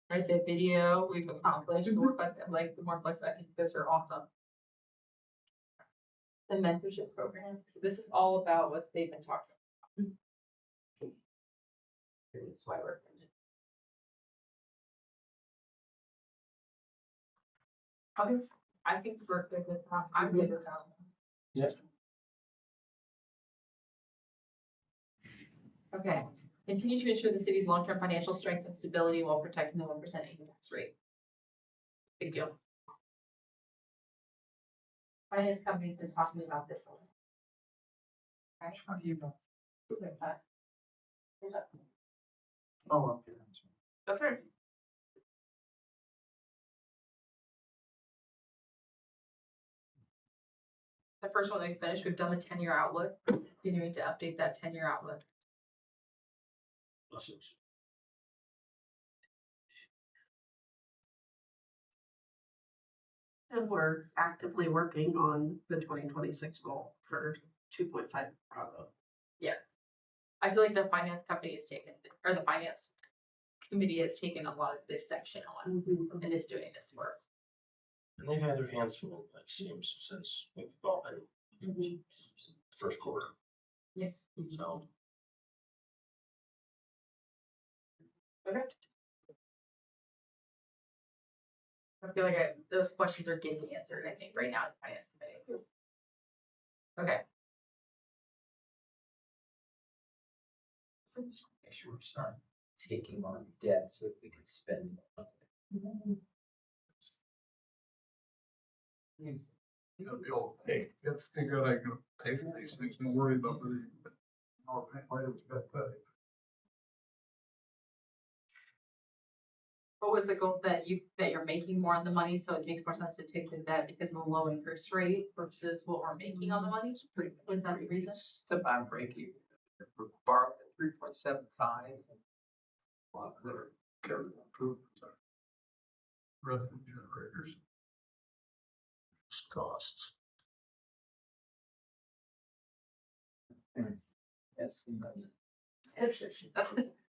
Right, the video we've accomplished, the work like the more flex, I think those are awesome. The mentorship program, this is all about what they've been talking about. That's why we're. Okay, I think we're good with that. I'm good with that. Yes. Okay, continue to ensure the city's long-term financial strength and stability while protecting the 1% income tax rate. Big deal. Finance company's been talking about this a lot. Okay. How do you know? Here's up. Oh, okay. That's right. The first one we finished, we've done the 10-year outlook, continuing to update that 10-year outlook. Blessings. And we're actively working on the 2026 goal for 2.5 Bravo. I feel like the finance company has taken, or the finance committee has taken a lot of this section on and is doing this work. And they've had their hands full, it seems, since we've all been first quarter. Yeah. So. Okay. I feel like those questions are getting answered, I think, right now in the finance committee. Okay, Make sure we start taking on debt so that we can spend. You know, the old, hey, you have to figure out how you're gonna pay for these things, don't worry about the items you got to pay. what was the goal that you're making more on the money, so it makes more sense to take the debt because of the low interest rate versus what we're making on the money? Was that the reason? It's about break even. We're borrowing at 3.75. A lot of other government improvements are. Revenue generators. Costs. Yes. That's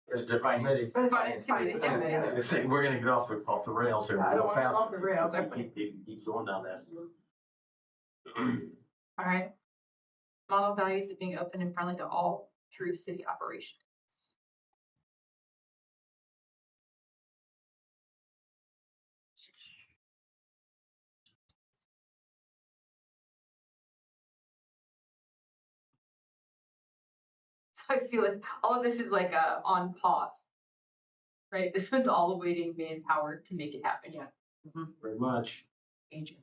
It's a different committee. for the finance committee. Yeah. Like I say, we're gonna get off the rails here. I don't real wanna go fast. off the rails. Keep going down that. All right. Model values of being open and friendly to all through city operations. So I feel like all of this is like on pause. Right? This one's all awaiting manpower to make it happen. Yeah. Very much. Major.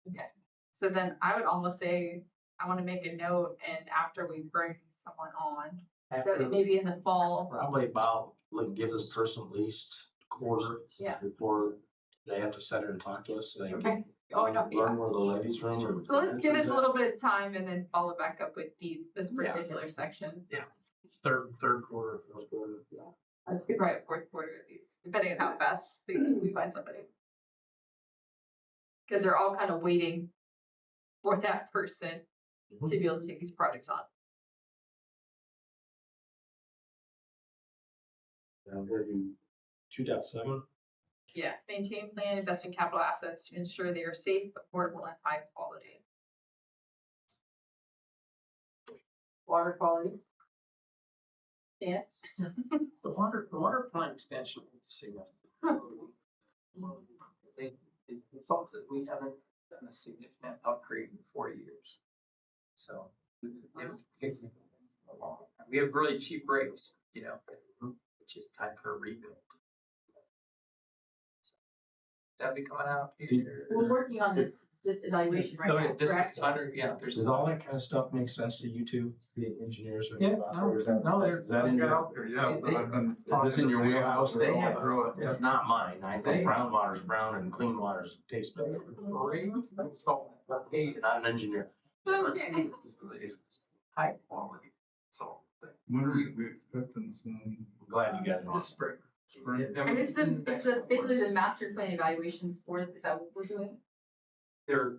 Okay, so then I would almost say, I wanna make a note and after we bring someone on, so After- maybe in the fall, Probably about, like, give this person at least a quarter. Yeah. Before they have to sit there and talk to us, so they okay, can oh, no, yeah. learn where the ladies' room or. So let's give us a little bit of time and then follow back up with this Yeah. particular section. Third quarter, fourth quarter. Let's get right at fourth quarter at least, depending on how fast we find somebody. Cause they're all kind of waiting for that person to be able to take these projects on. And we're in 2.7. Yeah, maintain plan, invest in capital assets to ensure they are safe, affordable, and high quality. Water quality. Yeah. The water plant expansion will be significant. The results that we haven't done a significant upgrade in 40 years. So we have really cheap rates, you know, which is time for a rebuild. That'll be coming out. We're working on this evaluation right Oh, now, yeah, this correct? is under, yeah, there's. Does all that kind of stuff make sense to you two, the engineers? or- Yeah, or is that- no, is that in Get your, out there, yeah, but I've been. is this in your wheelhouse? They have- It's not mine. I think brown water's brown and clean water's tastes better. Not an engineer. Okay. High quality, so. When are we expecting some? I'm glad you guys are on. This spring. And it's basically the master plan evaluation for, is that what we're doing? They're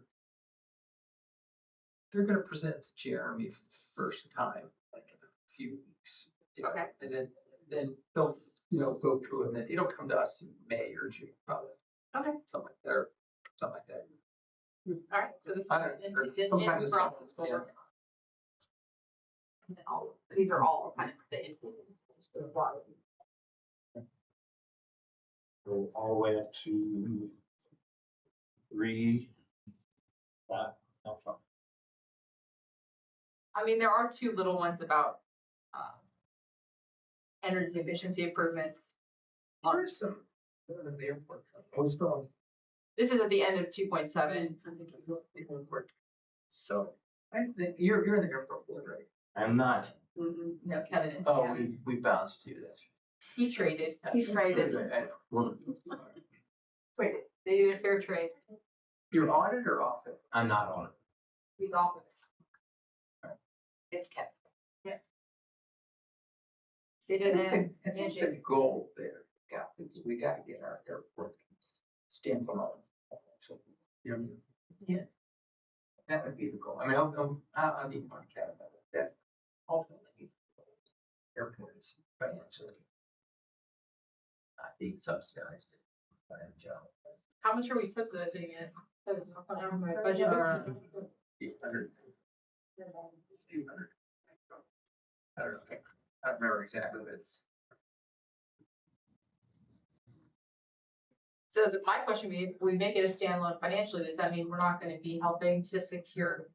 gonna present to Jeremy for the first time, like in a few weeks. you know, Okay. And then they'll, go through it, and then it'll come to us in May or June, probably. Okay. Something like that, or something like that. All right, so this I one's don't know, it's in sometime this summer, process. We're yeah. working on it. And then these are all kind of the influences for the water. Go all the way up to 3. How far? I mean, there are two little ones about, energy efficiency improvements. There's some. The airport. What's the? This is at the end of 2.7. So, I think you're in the airport, right? I'm not. No, Kevin is, Oh, yeah. we bounced you, that's. He traded. He's traded. I know. Wait, they did a fair trade. You're on it or off it? I'm not on it. He's off of it. It's Kevin. Yeah. They did a I think the goal there, we gotta get our airport standalone. So, you know, Yeah. that would be the goal. I mean, I'll need more cat about it, that ultimately airport is financially not being subsidized by a job. How much are we subsidizing it? On my budget. Few hundred. I don't know. I don't remember exactly, but it's. So my question would be, if we make it a standalone financially, does that mean we're not gonna be helping to secure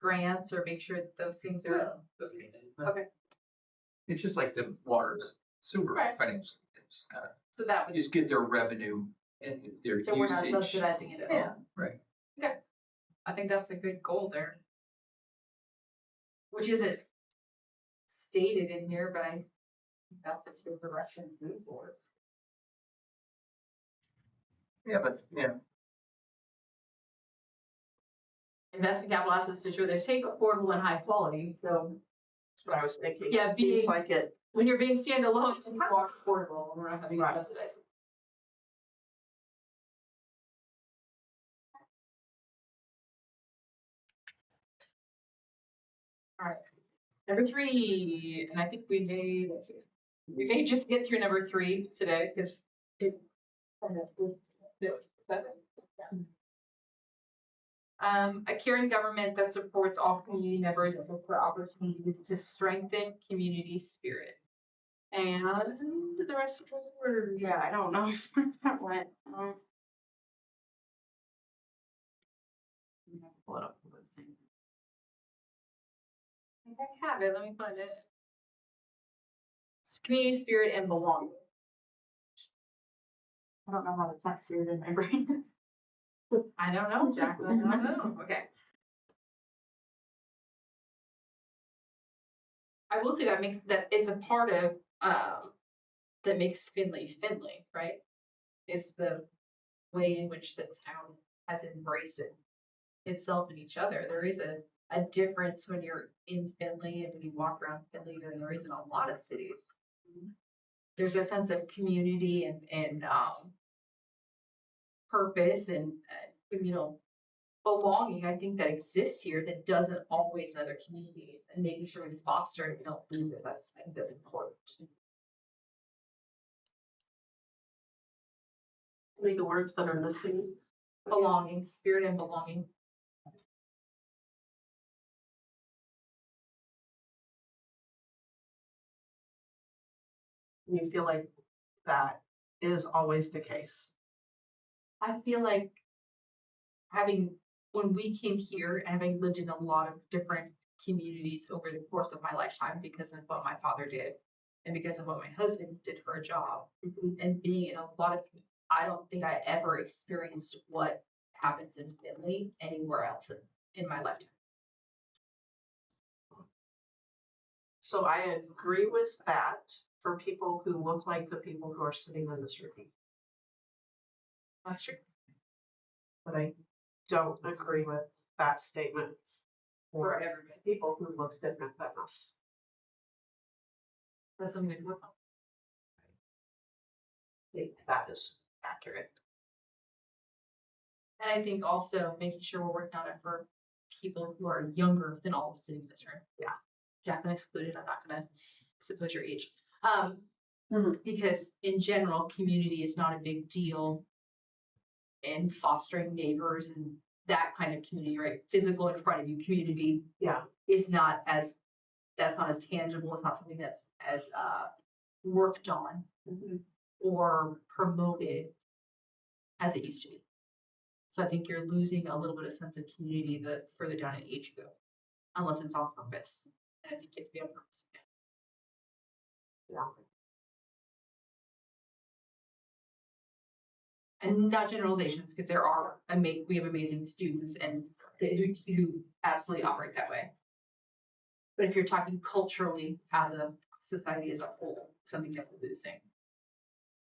grants or make sure that those things are? Okay. It's just like the water sewer Right. financially, it's just kind of, So that you would, just get their revenue and their so we're not usage. subsidizing it at Yeah, all. right. I think that's a good goal there. Which isn't stated in here, but I think that's a good direction to move towards. Yeah, but, yeah, Investment capital assets to ensure they're safe, affordable, and high quality, so That's what I was thinking. Yeah, It seems being- like it, when you're being standalone, it's more affordable, and we're not having to Right. subsidize. Alright, number 3, and I think we may just get through number 3 today, because it kind of. A caring government that supports all community members and look for opportunities to strengthen community spirit. And the rest of the word, Yeah, I don't know. That went, pull it up. Let's see. I think I have it, let me find it. It's community spirit and belonging. I don't know how it's not seared in my brain. I don't know, Jacqueline, I don't know, okay. I will say that it's a part of, that makes Findlay Findlay, right? It's the way in which the town has embraced it itself and each other. There is a difference when you're in Findlay and when you walk around Findlay than there is in a lot of cities. There's a sense of community and purpose and communal belonging, I think, that exists here that doesn't always in other communities, and making sure we foster it and we don't lose it. I think that's important. maybe the words that are missing. Belonging, spirit and belonging. You feel like that is always the case. I feel like when we came here, and having lived in a lot of different communities over the course of my lifetime because of what my father did and because of what my husband did for a job, and being in a lot of, I don't think I ever experienced what happens in Findlay anywhere else in my lifetime. So I agree with that for people who look like the people who are sitting in this room. That's true. But I don't agree with that statement For for everybody. people who look different than us. That's something to work on. I think that is accurate. And I think also making sure we're working on it for people who are younger than all of us sitting in this room. Yeah. Jacqueline excluded, I'm not gonna suppose your age. Mhm. Because in general, community is not a big deal in fostering neighbors and that kind of community, right? Physical in front of you community Yeah. is not as, that's not as tangible, it's not something that's as worked on or promoted as it used to be. So I think you're losing a little bit of sense of community the further down in age you go, unless it's on purpose. And I think it can be on purpose. Yeah. And not generalizations, because there are, we have amazing students and who absolutely operate that way. But if you're talking culturally as a society as a whole, something that we're losing.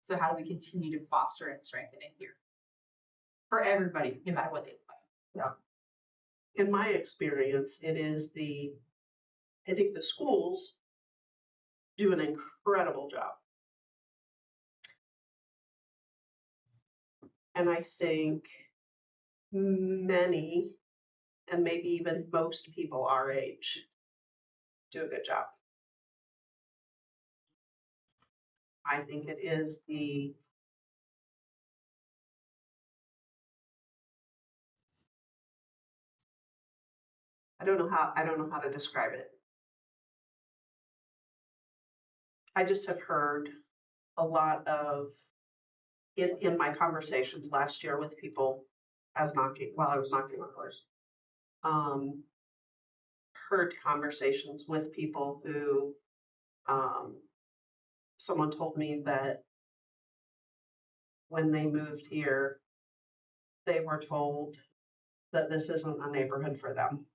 So how do we continue to foster and strengthen it here? For everybody, no matter what they look like. In my experience, it is I think the schools do an incredible job. And I think many, and maybe even most people our age do a good job. I think it is I don't know how to describe it. I just have heard a lot of, in my conversations last year with people while I was knocking on doors. Heard conversations with people who, someone told me that when they moved here, they were told that this isn't a neighborhood for them.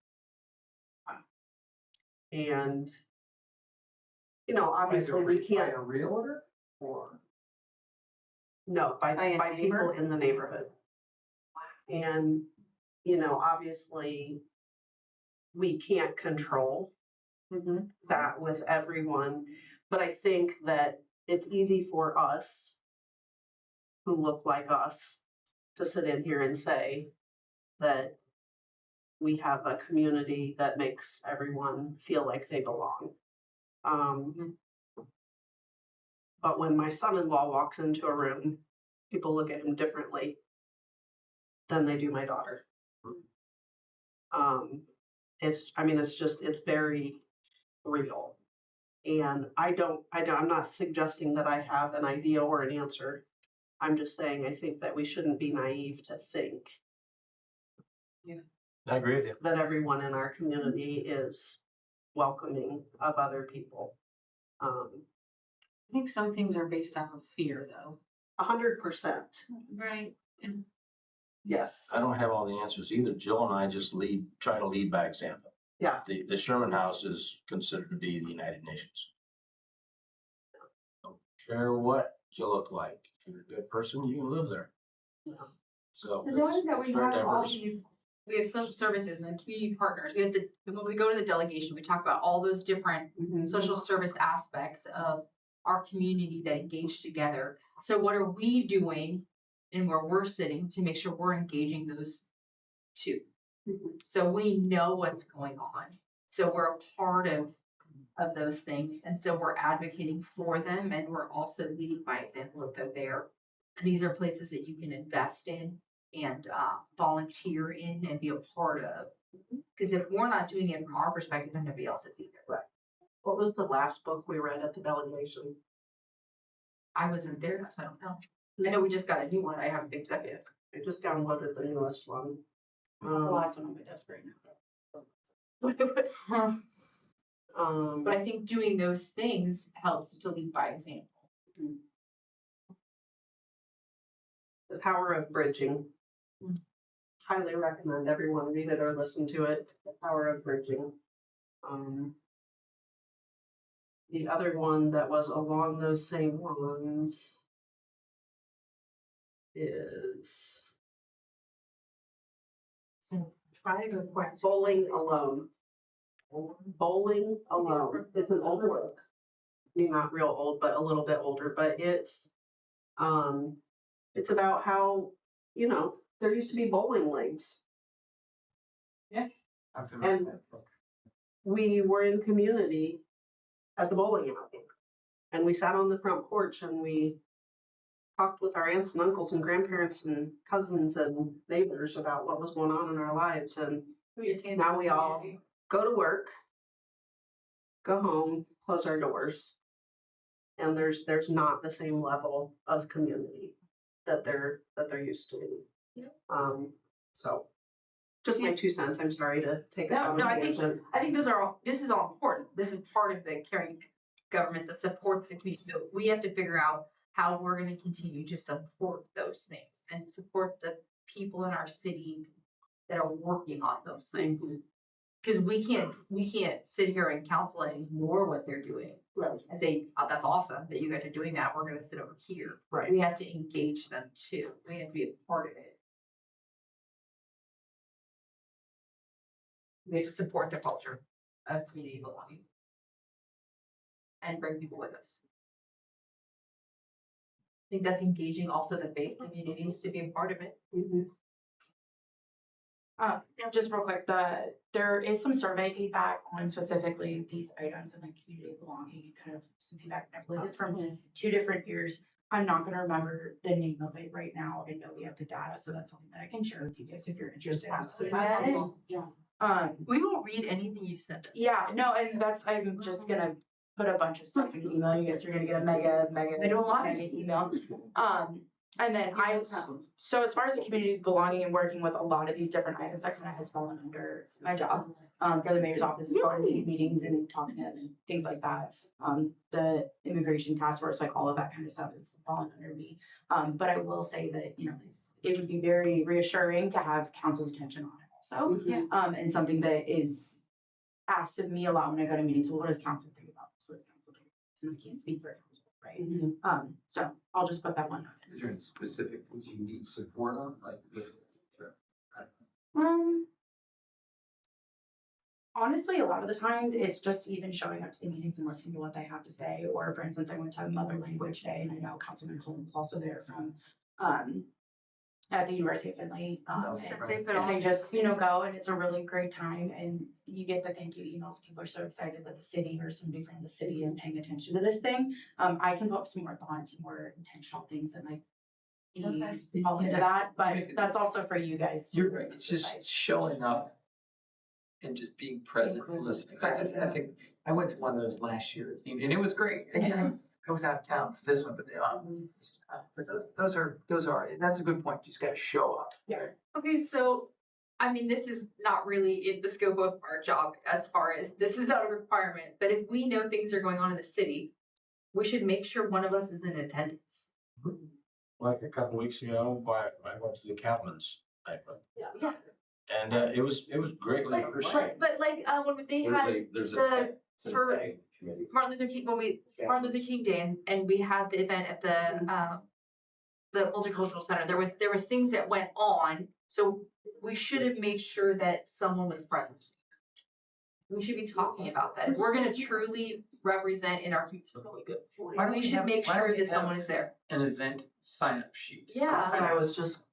And, obviously we can't, a realtor or? no, By a by people neighbor? in the neighborhood. And, obviously we can't control Mhm. that with everyone, but I think that it's easy for us who look like us to sit in here and say that we have a community that makes everyone feel like they belong. But when my son-in-law walks into a room, people look at him differently than they do my daughter. It's very real. And I'm not suggesting that I have an idea or an answer. I'm just saying I think that we shouldn't be naive to think I agree with you. that everyone in our community is welcoming of other people. I think some things are based off of fear though. 100%. Right. And Yes. I don't have all the answers either. Jill and I just try to lead by example. Yeah. The Sherman House is considered to be the United Nations. Don't care what you look like. If you're a good person, you can live there. Yeah. So So knowing that it's we very have all diverse. these, we have social services and community partners, we have to, when we go to the delegation, we talk about all those different social service aspects of our community that engage together. So what are we doing and where we're sitting to make sure we're engaging those two? So we know what's going on. So we're a part of those things. And so we're advocating for them and we're also leading by example if they're there. And these are places that you can invest in and volunteer in and be a part of. Because if we're not doing it from our perspective, then nobody else is either. What was the last book we read at the delegation? I wasn't there, so I don't know. I know we just got a new one. I haven't picked it up yet. I just downloaded the newest one. The last one on my desk right now. But I think doing those things helps to lead by example. The Power of Bridging. Highly recommend everyone read it or listen to it. The Power of Bridging. The other one that was along those same lines is Try to go quick. Bowling Alone. Bowling Alone. It's an old book. I mean, not real old, but a little bit older, but it's about how, there used to be bowling lanes. I'm familiar And with that book. we were in community at the bowling alley. And we sat on the front porch and we talked with our aunts and uncles and grandparents and cousins and neighbors about what was going on in our lives. And now we all go to work, go home, close our doors. And there's not the same level of community that there used to be. Yeah. So just my 2 cents. I'm sorry to take us on a tangent. I think this is all important. This is part of the caring government that supports the community. So we have to figure out how we're going to continue to support those things and support the people in our city that are working on those things. Because we can't sit here and counsel and ignore what they're doing. Right. And say, oh, that's awesome that you guys are doing that. We're going to sit over here. Right. We have to engage them too. We have to be a part of it. We have to support the culture of community belonging and bring people with us. think that's engaging also the faith communities to be a part of it. Just real quick, there is some survey feedback on specifically these items and like community belonging and kind of some feedback. I believe it's from 2 different years. I'm not gonna remember the name of it right now. I know we have the data, so that's something that I can share with you guys if you're interested. We will read anything you send us. Yeah, no, and I'm just gonna put a bunch of stuff in email. You guys are gonna get a mega. I don't mind. mega email. And then so as far as the community belonging and working with a lot of these different items, that kind of has fallen under my job. For the mayor's office, is going to these meetings and talking to them and things like that. The immigration task force, like all of that kind of stuff is falling under me. But I will say that, you know, it would be very reassuring to have council's attention on it also. And something that is asked of me a lot when I go to meetings. Well, what does council think about this? What does council think about this? And I can't speak for council, right? So I'll just put that one on. Is there any specific things you need support on, like? Honestly, a lot of the times it's just even showing up to the meetings and listening to what they have to say. Or for instance, I went to a mother language day and I know Councilman Holmes was also there from at the University of Findlay. And they just, you know, go and it's a really great time and you get the thank you emails. People are so excited that the city or somebody from the city is paying attention to this thing. I can put some more thought into more intentional things that might fall into that, but that's also for you guys. to You're right, it's just showing up and just being present and listening. I think, I went to one of those last year, and it was great. Again, I was out of town for this one, but those are, that's a good point, you just gotta show up. Okay, so, I mean, this is not really in the scope of our job as far as, this is not a requirement, but if we know things are going on in the city, we should make sure one of us is in attendance. Like a couple weeks ago, I went to the Cattman's banquet. Yeah. And it was greatly appreciated. But like, when they had for Martin Luther King, Martin Luther King Day and we had the event at the Multicultural Center, there was things that went on, so we should have made sure that someone was present. We should be talking about that. If we're gonna truly represent in our community, we should make sure that someone is there. An event sign-up sheet. Yeah. And I was just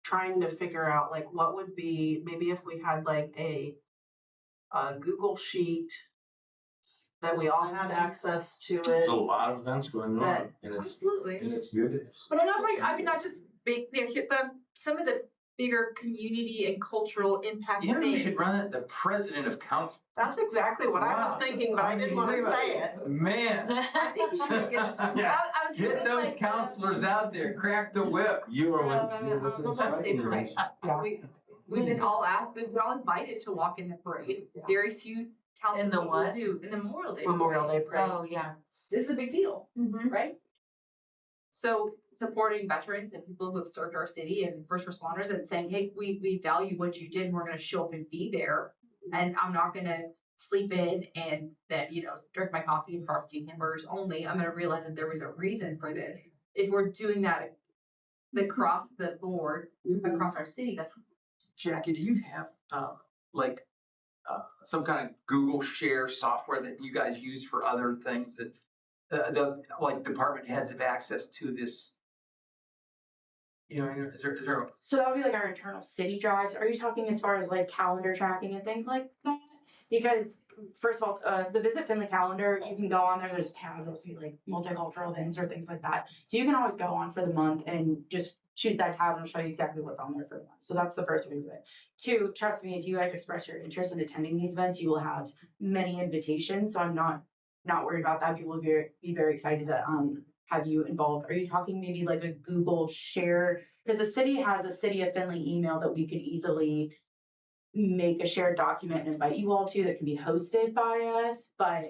trying to figure out like what would be, maybe if we had like a Google sheet that we all had access to There's it. a lot of events going on and Absolutely. it's good. But I'm not talking, I mean, not just big, but some of the bigger community and cultural impact You know, you things. should run it, the president of council. That's exactly what I was Wow. thinking, but I didn't want to Think about say it. Man. I think we should get some, Yeah. I was Get just those like, counselors out there, crack the whip. You were with the let's not say striking parade. range. We've been all invited to walk in the parade. Very few council In the people what? do, in the Memorial Day. Memorial Day parade. Oh, yeah. This is a big deal, Mm-hmm. right? So supporting veterans and people who have served our city and first responders and saying, hey, we value what you did and we're gonna show up and be there. And I'm not gonna sleep in and then, drink my coffee and barbecue hamburgers only. I'm gonna realize that there was a reason for this. If we're doing that across the board, across our city, that's Jackie, do you have, some kind of Google Share software that you guys use for other things that, department heads have access to this? Is there, So that would be like our internal city drives. Are you talking as far as like calendar tracking and things like that? Because first of all, the Visit Finley calendar, you can go on there. There's a tab that'll see like multicultural events or things like that. So you can always go on for the month and just choose that tab and it'll show you exactly what's on there for the month. So that's the first way to do it. 2, trust me, if you guys express your interest in attending these events, you will have many invitations. So I'm not worried about that. People will be very excited to have you involved. Are you talking maybe like a Google Share? Because the city has a City of Findlay email that we could easily make a shared document and invite you all to that can be hosted by us. But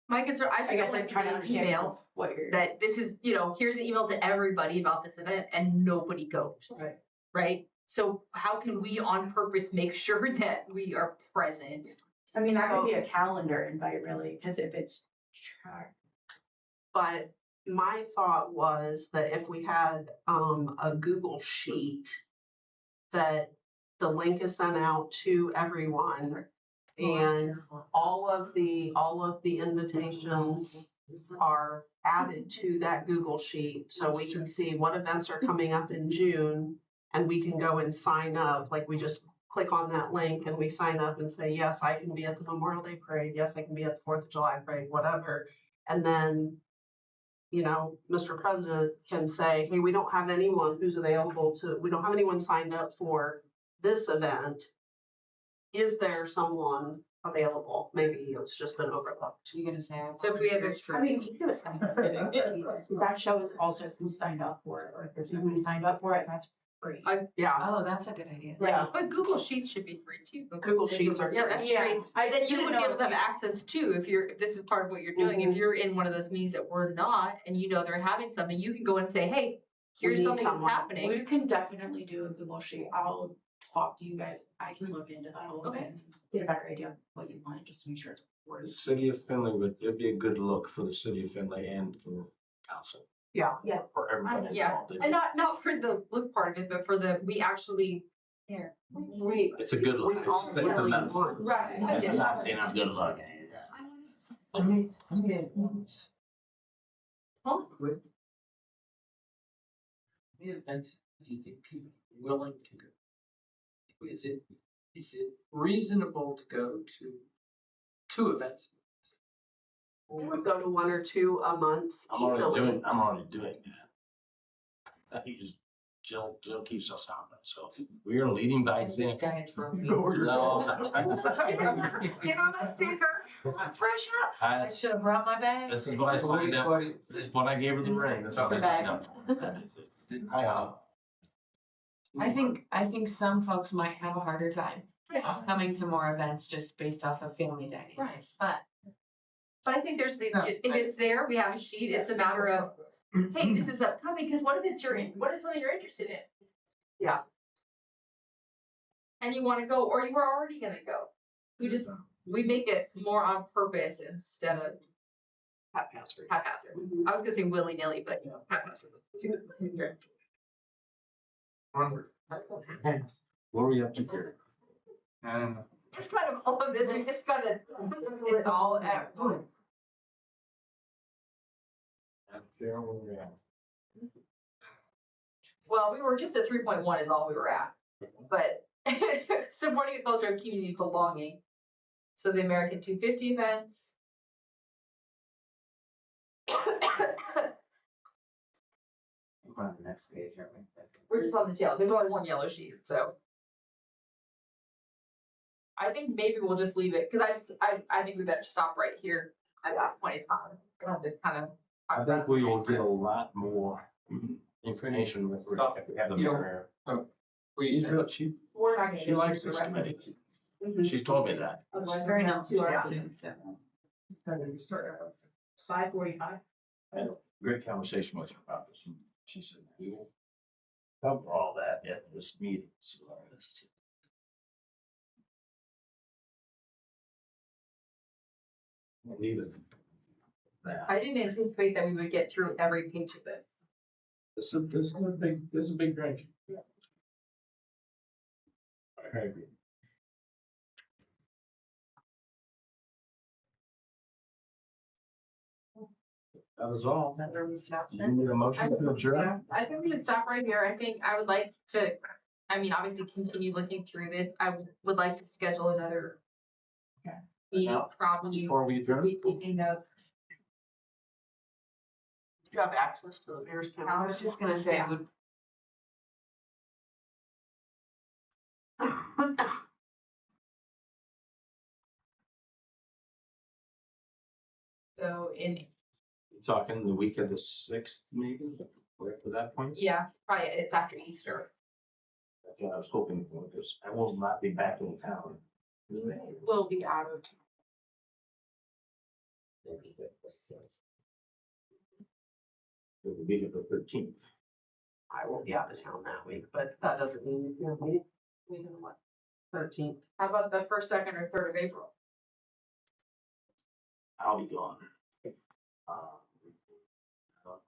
my concern. I guess I'm trying to understand email what you're. that this is, here's an email to everybody about this event and nobody goes. Right. Right? So how can we on purpose make sure that we are present? I mean, that could be So- a calendar invite, really, because if it's tracked. But my thought was that if we had a Google sheet, that the link is sent out to everyone and all of the invitations are added to that Google sheet, so we can see what events are coming up in June. And we can go and sign up, like we just click on that link and we sign up and say, yes, I can be at the Memorial Day Parade, yes, I can be at the 4th of July Parade, whatever. And then, Mr. President can say, hey, we don't have anyone who's available we don't have anyone signed up for this event. Is there someone available? Maybe it's just been overlooked. You're gonna say. So if we have I mean, you do a Thanksgiving. That shows also who signed up for it, or if there's nobody signed up for it, that's free. Yeah, Oh, that's a good idea. Yeah. But Google Sheets should be free too. Google Sheets are Yeah, free. that's Yeah, great. I Then just you didn't would be know able to have if you- access too, if this is part of what you're doing, if you're in one of those meetings that we're not, and they're having something, you can go and say, hey, here's need something that's someone. happening. We can definitely do a Google Sheet. I'll talk to you guys. I can look into that a little bit and get a better idea of what you want, just to make sure it's worth. City of Findlay it'd be a good look for the city of Findlay and for council. Yeah. Yeah. For everybody Yeah, involved. and not for the look part of it, but for we actually care. We, It's a good look. we It's all a really metaphor. want. Right. I'm not saying I'm good luck. The events, do you think people are willing to go? Is it reasonable to go to 2 events? We would go to 1 or 2 a month I'm easily. already doing that. I use Jill keeps us on it, so we are leading by example. You know where you're No. Give him a sticker. Fresh up. I should have brought my bag. This is what I signed up, this is what I gave her the ring, that's what I signed up for. I think some folks might have a harder time coming to more events just based off of family dynamics, but. But I think if it's there, we have a sheet, it's a matter of, hey, this is upcoming, because what if something you're interested in? Yeah. And you wanna go, or you were already gonna go. We make it more on purpose instead of Haphazard. haphazard. Mhm. I was gonna say willy-nilly, but haphazard. What are we up to here? It's kind of all of this, we just gotta, it's all at once. There we're at. Well, we were just at 3.1 is all we were at, but supporting a culture of community belonging. So the American 250 events. We're on the next page, aren't we? We're just on this yellow, there's only one yellow sheet, so. I think maybe we'll just leave it, cause I think we better stop right here at this point in time. We'll have to kind of. I think we will get a lot more information if we have the You don't- mayor. We're not gonna. She likes this committee. She's told me that. Very knowledgeable Yeah. too, so. 5:45. I had a great conversation with her about this. And she said, we will cover all that at this meeting. So let's leave it. That. I didn't anticipate that we would get through every page of this. This is a big drink. I agree. That was all. Where we stop You then? need a motion to adjourn? Yeah, I think we would stop right here. I think I would like to, obviously continue looking through this. I would like to schedule another meeting, probably Before we adjourn? beginning of. Do you have access to the mayor's I calendar? was just gonna say, would, So Talking the week of the 6th, maybe, or after that point? yeah, probably it's after Easter. That's what I was hoping for, because I will not be back in town. We'll be out of. It will be the 13th. I will be out of town that week, but that doesn't mean you're gonna be We know what. 13th. How about the first, second, or third of April? I'll be gone.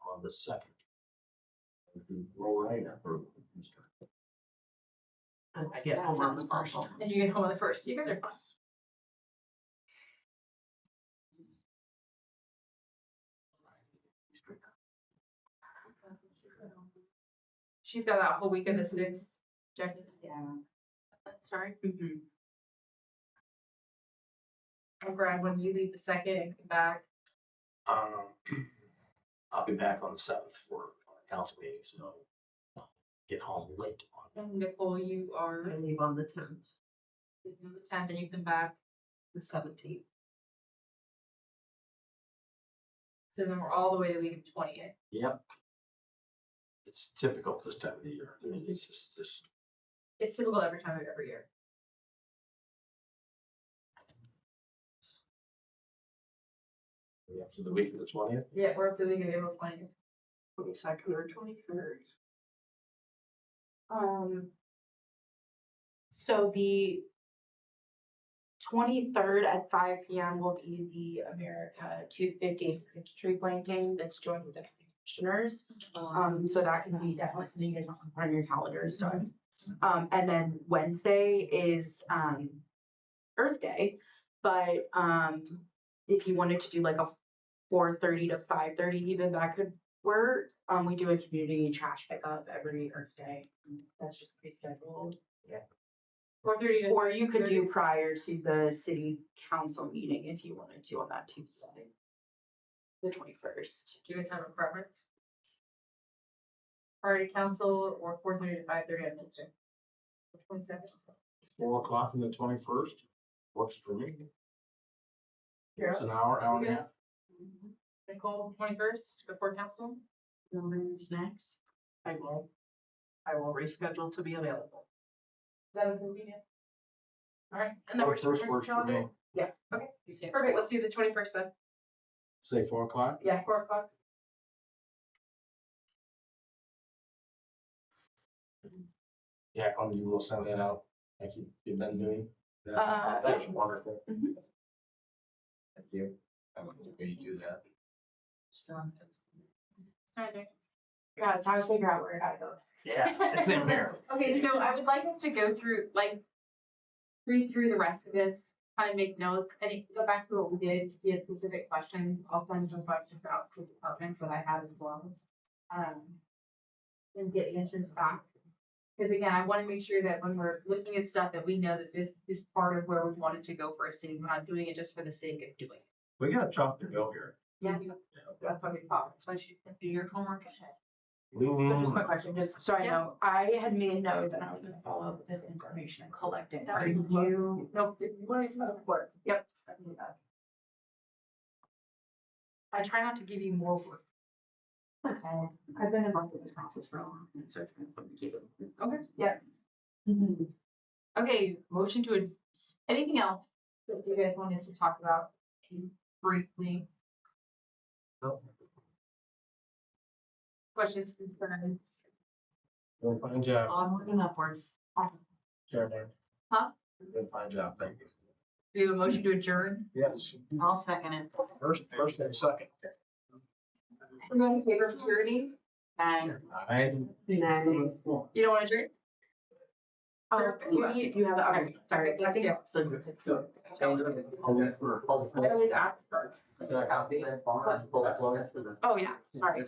On the 2nd. Roll right after Easter. And I get home on the sounds first. awful. And you get home on the first. You guys are fine. She's got that whole week of the 6th, Jackie. Yeah. Sorry. Mm-hmm. And Brad, when you leave the 2nd and come back, I'll be back on the 7th for a council meeting, so I'll get home late on and Nicole, you are I leave on the 10th, leaving on the 10th, and you come back. the 17th. So then we're all the way to week of 20th. Yep. It's typical this time of the year. I mean, it's just It's typical every time of every year. after the week of the 20th. Yeah, we're up to the week of April 20th. 22nd or 23rd. So the 23rd at 5 p.m. will be the America 250 tree planting that's joined with the commissioners. So that can be definitely something you guys want to put on your calendars. So, and then Wednesday is Earth Day, but if you wanted to do like a 4:30 to 5:30, even that could work. We do a community trash pickup every Earth Day. That's just pre-scheduled. 4:30 to. Or you could do 5:30. prior to the city council meeting if you wanted to on that Tuesday. The 21st. Do you guys have a preference? Prior to council or 4:30 to 5:30 on Wednesday? 22nd. 4 o'clock on the 21st works for me. Yeah. It's an hour and a half. Nicole, 21st before council? Snacks. I will reschedule to be available. Is that convenient? All right, and that works for First your works for calendar? me. Yeah, okay, perfect, let's do the 21st then. Say 4 o'clock. Yeah, 4 o'clock. Jacqueline, you will send that out like you've been doing. That's wonderful. Mhm. Thank you. I like the way you do that. Yeah, it's time to figure out where it gotta go. Yeah, it's in there. Okay, so I would like us to go through, like, read through the rest of this, kind of make notes, and go back to what we did, if you had specific questions, I'll send some questions out to departments that I have as well. And get answers back. Because again, I want to make sure that when we're looking at stuff, that we know that this is part of where we wanted to go for a city, we're not doing it just for the sake of doing it. We got a job to go here. Yeah. That's what we thought. That's why she said do your homework ahead. So just my question, just so I Yeah. know, I had made notes and I was gonna follow up with this information and collect it. Are you? Nope. You want to work? Yep. I can do that. I try not to give you more work. Okay. I've been involved with this process for a long time, so it's been fun to keep it. Okay. Yeah. Mhm. Okay, motion to, anything else that you guys wanted to talk about briefly? Questions, concerns? Doing a fine job, Onward and upward. Chairman. Huh? Doing a fine job, thank you. Do you have a motion to adjourn? Yes. I'll second it. First and second. We're going to paper security. Bye. Aye. You don't want to adjourn? Oh, you have, okay, sorry, I think. Yeah. I always ask for. Oh, yeah, sorry.